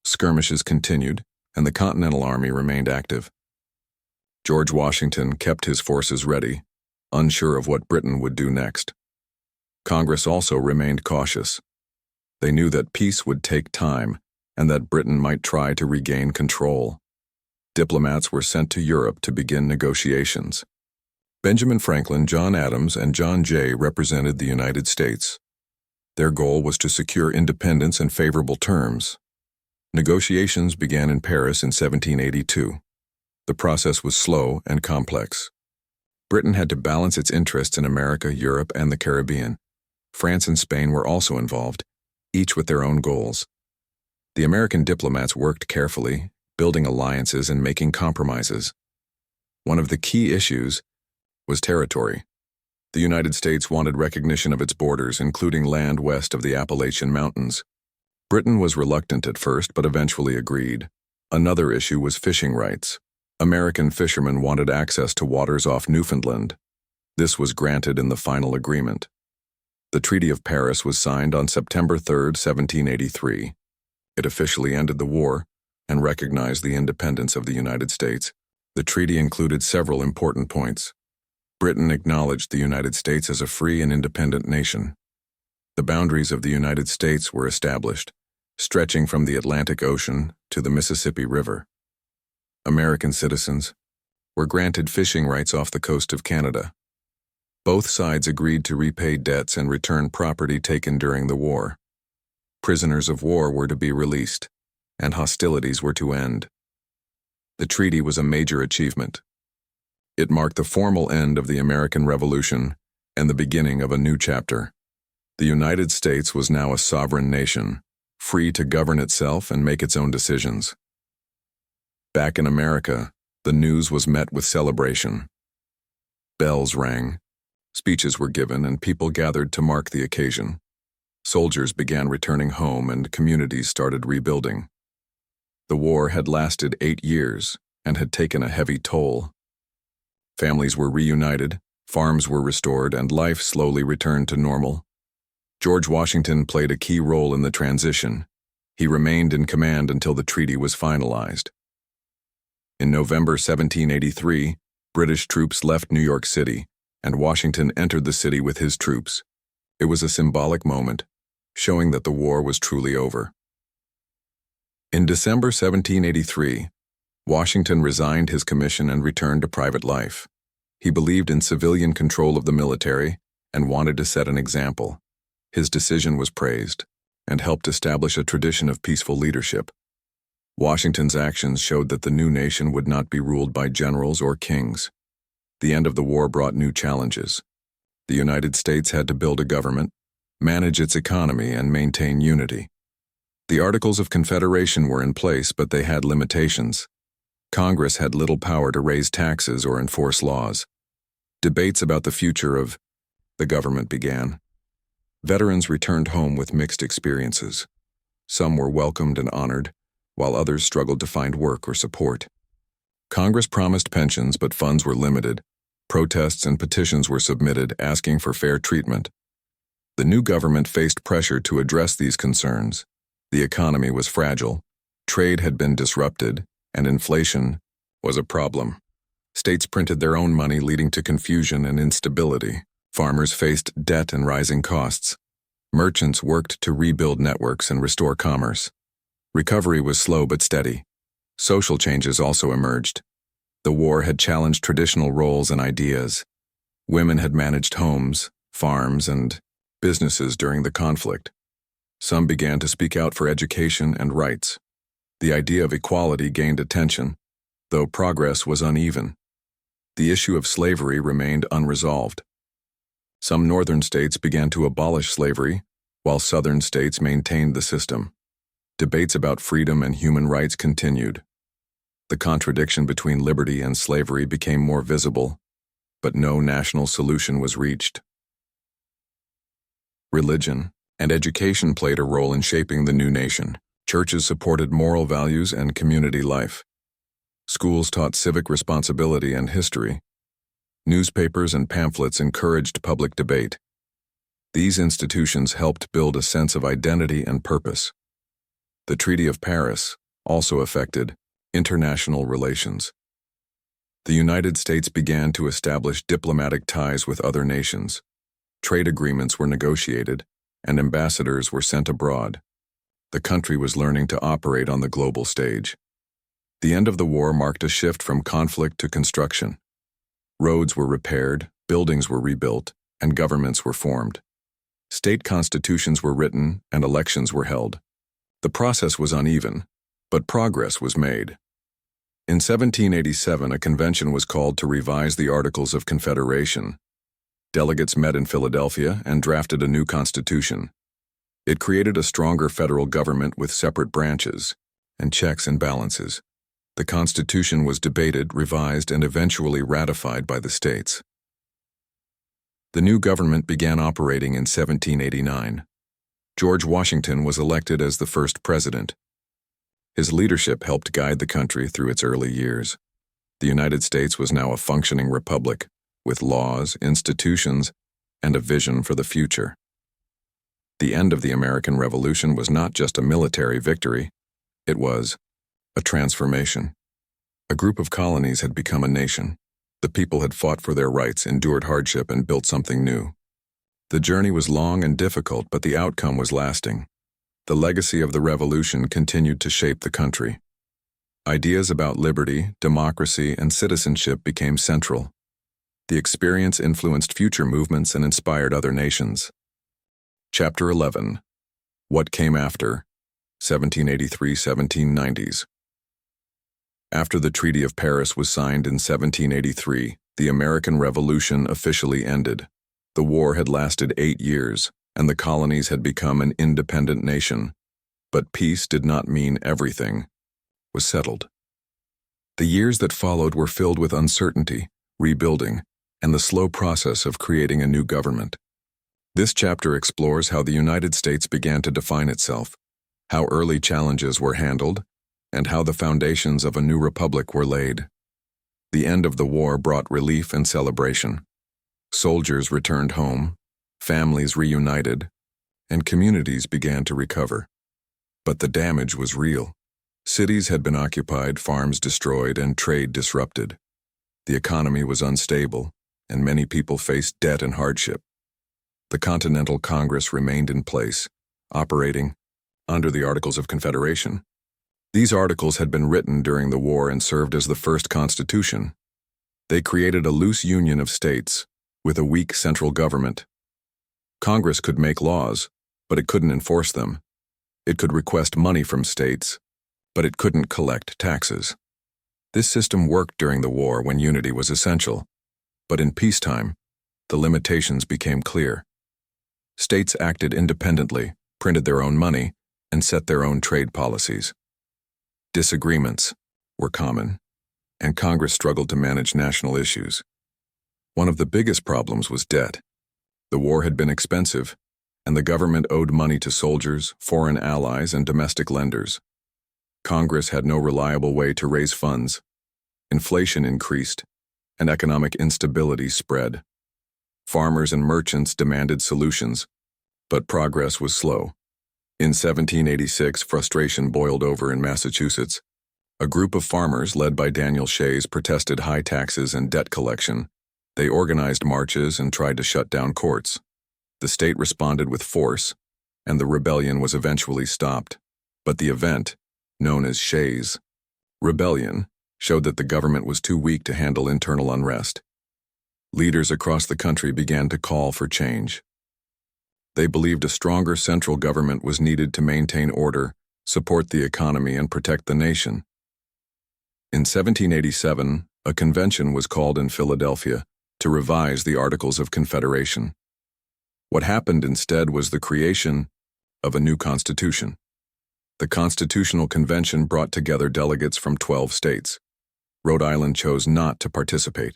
Skirmishes continued, and the Continental Army remained active. George Washington kept his forces ready, unsure of what Britain would do next. Congress also remained cautious. They knew that peace would take time and that Britain might try to regain control. Diplomats were sent to Europe to begin negotiations. Benjamin Franklin, John Adams, and John Jay represented the United States. Their goal was to secure independence and favorable terms. Negotiations began in Paris in 1782. The process was slow and complex. Britain had to balance its interests in America, Europe, and the Caribbean. France and Spain were also involved, each with their own goals. The American diplomats worked carefully, building alliances and making compromises. One of the key issues was territory. The United States wanted recognition of its borders, including land west of the Appalachian Mountains. Britain was reluctant at first, but eventually agreed. Another issue was fishing rights. American fishermen wanted access to waters off Newfoundland. This was granted in the final agreement. The Treaty of Paris was signed on September 3, 1783. It officially ended the war and recognized the independence of the United States. The treaty included several important points. Britain acknowledged the United States as a free and independent nation. The boundaries of the United States were established, stretching from the Atlantic Ocean to the Mississippi River. American citizens were granted fishing rights off the coast of Canada. Both sides agreed to repay debts and return property taken during the war. Prisoners of war were to be released, and hostilities were to end. The treaty was a major achievement. It marked the formal end of the American Revolution and the beginning of a new chapter. The United States was now a sovereign nation, free to govern itself and make its own decisions. Back in America, the news was met with celebration. Bells rang, speeches were given, and people gathered to mark the occasion. Soldiers began returning home and communities started rebuilding. The war had lasted 8 years and had taken a heavy toll. Families were reunited, farms were restored, and life slowly returned to normal. George Washington played a key role in the transition. He remained in command until the treaty was finalized. In November 1783, British troops left New York City, and Washington entered the city with his troops. It was a symbolic moment, showing that the war was truly over. In December 1783, Washington resigned his commission and returned to private life. He believed in civilian control of the military and wanted to set an example. His decision was praised and helped establish a tradition of peaceful leadership. Washington's actions showed that the new nation would not be ruled by generals or kings. The end of the war brought new challenges. The United States had to build a government, manage its economy, and maintain unity. The Articles of Confederation were in place, but they had limitations. Congress had little power to raise taxes or enforce laws. Debates about the future of the government began. Veterans returned home with mixed experiences. Some were welcomed and honored, while others struggled to find work or support. Congress promised pensions, but funds were limited. Protests and petitions were submitted asking for fair treatment. The new government faced pressure to address these concerns. The economy was fragile, trade had been disrupted, and inflation was a problem. States printed their own money, leading to confusion and instability. Farmers faced debt and rising costs. Merchants worked to rebuild networks and restore commerce. Recovery was slow but steady. Social changes also emerged. The war had challenged traditional roles and ideas. Women had managed homes, farms, and businesses during the conflict. Some began to speak out for education and rights. The idea of equality gained attention, though progress was uneven. The issue of slavery remained unresolved. Some northern states began to abolish slavery, while southern states maintained the system. Debates about freedom and human rights continued. The contradiction between liberty and slavery became more visible, but no national solution was reached. Religion and education played a role in shaping the new nation. Churches supported moral values and community life. Schools taught civic responsibility and history. Newspapers and pamphlets encouraged public debate. These institutions helped build a sense of identity and purpose. The Treaty of Paris also affected international relations. The United States began to establish diplomatic ties with other nations. Trade agreements were negotiated, and ambassadors were sent abroad. The country was learning to operate on the global stage. The end of the war marked a shift from conflict to construction. Roads were repaired, buildings were rebuilt, and governments were formed. State constitutions were written, and elections were held. The process was uneven, but progress was made. In 1787, a convention was called to revise the Articles of Confederation. Delegates met in Philadelphia and drafted a new constitution. It created a stronger federal government with separate branches and checks and balances. The Constitution was debated, revised, and eventually ratified by the states. The new government began operating in 1789. George Washington was elected as the first president. His leadership helped guide the country through its early years. The United States was now a functioning republic, with laws, institutions, and a vision for the future. The end of the American Revolution was not just a military victory, it was a transformation. A group of colonies had become a nation. The people had fought for their rights, endured hardship, and built something new. The journey was long and difficult, but the outcome was lasting. The legacy of the revolution continued to shape the country. Ideas about liberty, democracy, and citizenship became central. The experience influenced future movements and inspired other nations. Chapter 11. What Came After, 1783-1790s. After the Treaty of Paris was signed in 1783, the American Revolution officially ended. The war had lasted 8 years, and the colonies had become an independent nation. But peace did not mean everything was settled. The years that followed were filled with uncertainty, rebuilding, and the slow process of creating a new government. This chapter explores how the United States began to define itself, how early challenges were handled, and how the foundations of a new republic were laid. The end of the war brought relief and celebration. Soldiers returned home, families reunited, and communities began to recover. But the damage was real. Cities had been occupied, farms destroyed, and trade disrupted. The economy was unstable, and many people faced debt and hardship. The Continental Congress remained in place, operating under the Articles of Confederation. These articles had been written during the war and served as the first constitution. They created a loose union of states, with a weak central government. Congress could make laws, but it couldn't enforce them. It could request money from states, but it couldn't collect taxes. This system worked during the war when unity was essential, but in peacetime, the limitations became clear. States acted independently, printed their own money, and set their own trade policies. Disagreements were common, and Congress struggled to manage national issues. One of the biggest problems was debt. The war had been expensive, and the government owed money to soldiers, foreign allies, and domestic lenders. Congress had no reliable way to raise funds. Inflation increased, and economic instability spread. Farmers and merchants demanded solutions, but progress was slow. In 1786, frustration boiled over in Massachusetts. A group of farmers led by Daniel Shays protested high taxes and debt collection. They organized marches and tried to shut down courts. The state responded with force, and the rebellion was eventually stopped. But the event, known as Shays' Rebellion, showed that the government was too weak to handle internal unrest. Leaders across the country began to call for change. They believed a stronger central government was needed to maintain order, support the economy, and protect the nation. In 1787, a convention was called in Philadelphia to revise the Articles of Confederation. What happened instead was the creation of a new constitution. The Constitutional Convention brought together delegates from 12 states. Rhode Island chose not to participate.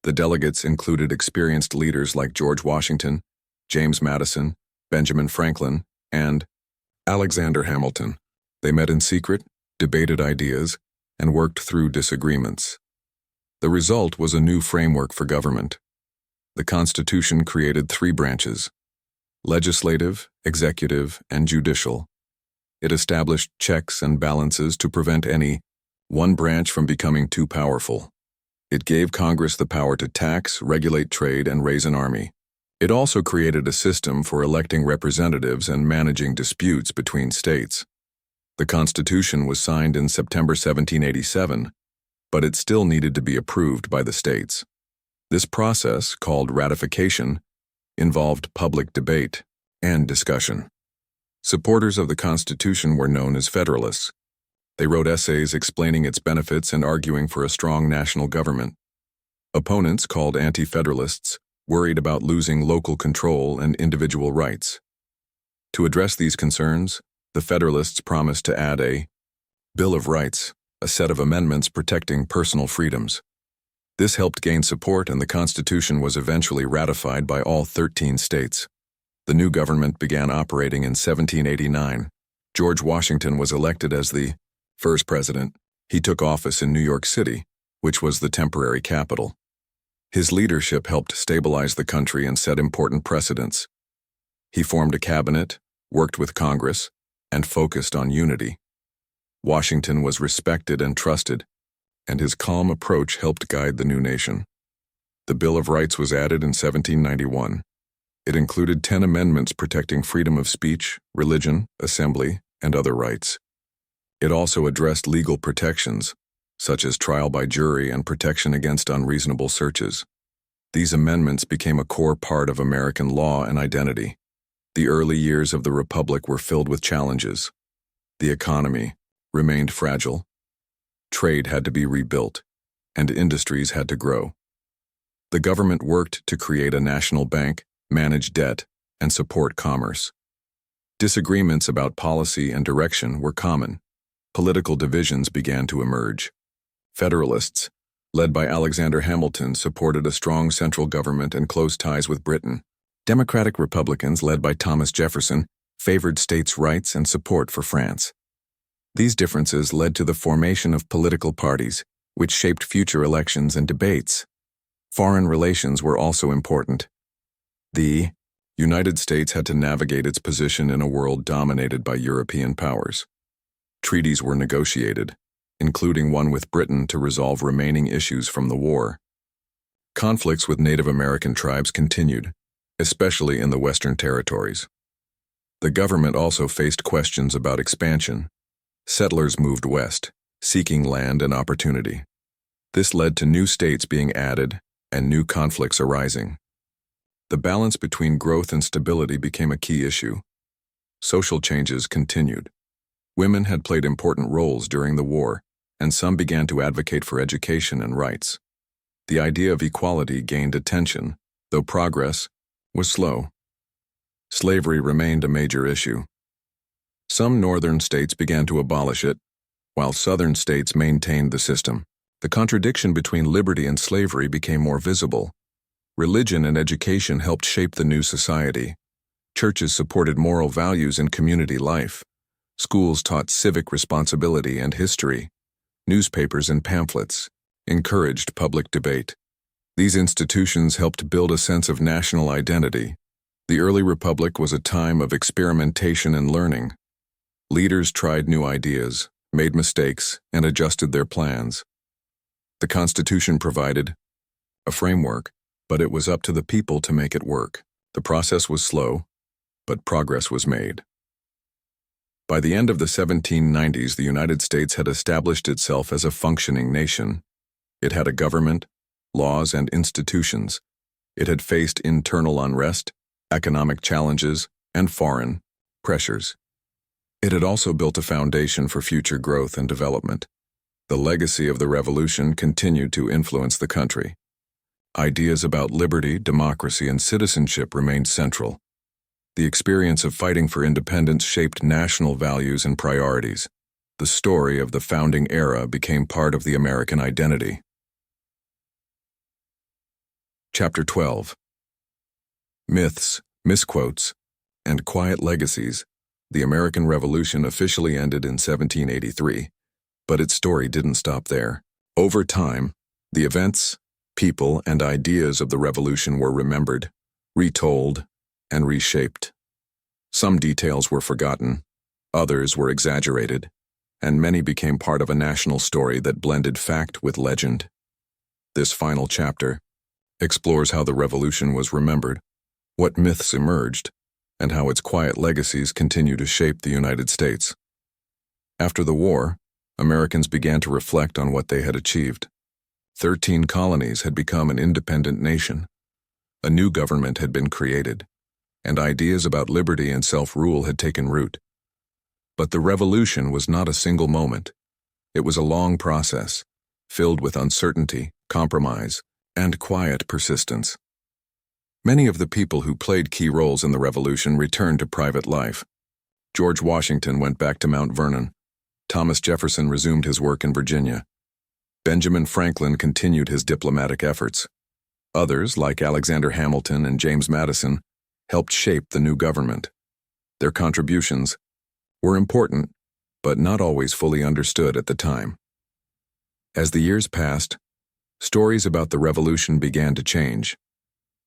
The delegates included experienced leaders like George Washington, James Madison, Benjamin Franklin, and Alexander Hamilton. They met in secret, debated ideas, and worked through disagreements. The result was a new framework for government. The Constitution created 3 branches: legislative, executive, and judicial. It established checks and balances to prevent any one branch from becoming too powerful. It gave Congress the power to tax, regulate trade, and raise an army. It also created a system for electing representatives and managing disputes between states. The Constitution was signed in September 1787, but it still needed to be approved by the states. This process, called ratification, involved public debate and discussion. Supporters of the Constitution were known as Federalists. They wrote essays explaining its benefits and arguing for a strong national government. Opponents, called anti-Federalists, worried about losing local control and individual rights. To address these concerns, the Federalists promised to add a Bill of Rights, a set of amendments protecting personal freedoms. This helped gain support, and the Constitution was eventually ratified by all 13 states. The new government began operating in 1789. George Washington was elected as the first president. He took office in New York City, which was the temporary capital. His leadership helped stabilize the country and set important precedents. He formed a cabinet, worked with Congress, and focused on unity. Washington was respected and trusted, and his calm approach helped guide the new nation. The Bill of Rights was added in 1791. It included 10 amendments protecting freedom of speech, religion, assembly, and other rights. It also addressed legal protections, such as trial by jury and protection against unreasonable searches. These amendments became a core part of American law and identity. The early years of the Republic were filled with challenges. The economy remained fragile. Trade had to be rebuilt, and industries had to grow. The government worked to create a national bank, manage debt, and support commerce. Disagreements about policy and direction were common. Political divisions began to emerge. Federalists, led by Alexander Hamilton, supported a strong central government and close ties with Britain. Democratic Republicans, led by Thomas Jefferson, favored states' rights and support for France. These differences led to the formation of political parties, which shaped future elections and debates. Foreign relations were also important. The United States had to navigate its position in a world dominated by European powers. Treaties were negotiated, including one with Britain to resolve remaining issues from the war. Conflicts with Native American tribes continued, especially in the Western territories. The government also faced questions about expansion. Settlers moved west, seeking land and opportunity. This led to new states being added and new conflicts arising. The balance between growth and stability became a key issue. Social changes continued. Women had played important roles during the war, and some began to advocate for education and rights. The idea of equality gained attention, though progress was slow. Slavery remained a major issue. Some northern states began to abolish it, while southern states maintained the system. The contradiction between liberty and slavery became more visible. Religion and education helped shape the new society. Churches supported moral values in community life. Schools taught civic responsibility and history. Newspapers and pamphlets encouraged public debate. These institutions helped build a sense of national identity. The early republic was a time of experimentation and learning. Leaders tried new ideas, made mistakes, and adjusted their plans. The Constitution provided a framework, but it was up to the people to make it work. The process was slow, but progress was made. By the end of the 1790s, the United States had established itself as a functioning nation. It had a government, laws, and institutions. It had faced internal unrest, economic challenges, and foreign pressures. It had also built a foundation for future growth and development. The legacy of the Revolution continued to influence the country. Ideas about liberty, democracy, and citizenship remained central. The experience of fighting for independence shaped national values and priorities. The story of the founding era became part of the American identity. Chapter 12. Myths, Misquotes, and Quiet Legacies. The American Revolution officially ended in 1783, but its story didn't stop there. Over time, the events, people, and ideas of the Revolution were remembered, retold, and reshaped. Some details were forgotten, others were exaggerated, and many became part of a national story that blended fact with legend. This final chapter explores how the Revolution was remembered, what myths emerged, and how its quiet legacies continue to shape the United States. After the war, Americans began to reflect on what they had achieved. 13 colonies had become an independent nation. A new government had been created, and ideas about liberty and self-rule had taken root. But the Revolution was not a single moment. It was a long process, filled with uncertainty, compromise, and quiet persistence. Many of the people who played key roles in the Revolution returned to private life. George Washington went back to Mount Vernon. Thomas Jefferson resumed his work in Virginia. Benjamin Franklin continued his diplomatic efforts. Others, like Alexander Hamilton and James Madison, helped shape the new government. Their contributions were important, but not always fully understood at the time. As the years passed, stories about the revolution began to change.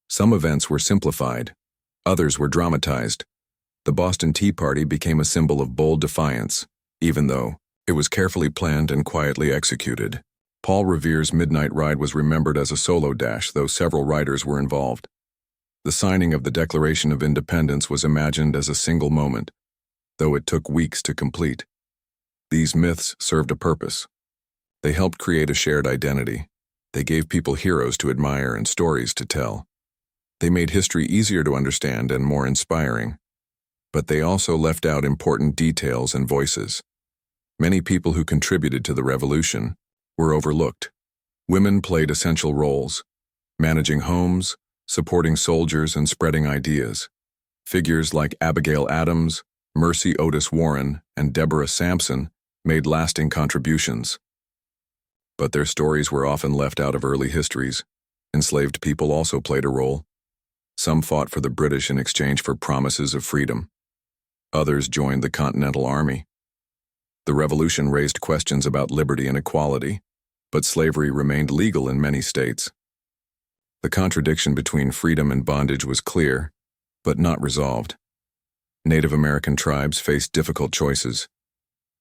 Some events were simplified, others were dramatized. The Boston Tea Party became a symbol of bold defiance, even though it was carefully planned and quietly executed. Paul Revere's midnight ride was remembered as a solo dash, though several riders were involved. The signing of the Declaration of Independence was imagined as a single moment, though it took weeks to complete. These myths served a purpose. They helped create a shared identity. They gave people heroes to admire and stories to tell. They made history easier to understand and more inspiring. But they also left out important details and voices. Many people who contributed to the revolution were overlooked. Women played essential roles, managing homes, supporting soldiers, and spreading ideas. Figures like Abigail Adams, Mercy Otis Warren, and Deborah Sampson made lasting contributions. But their stories were often left out of early histories. Enslaved people also played a role. Some fought for the British in exchange for promises of freedom. Others joined the Continental Army. The revolution raised questions about liberty and equality, but slavery remained legal in many states. The contradiction between freedom and bondage was clear, but not resolved. Native American tribes faced difficult choices.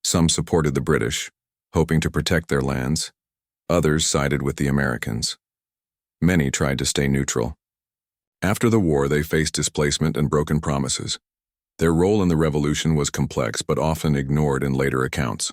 Some supported the British, hoping to protect their lands. Others sided with the Americans. Many tried to stay neutral. After the war, they faced displacement and broken promises. Their role in the revolution was complex but often ignored in later accounts.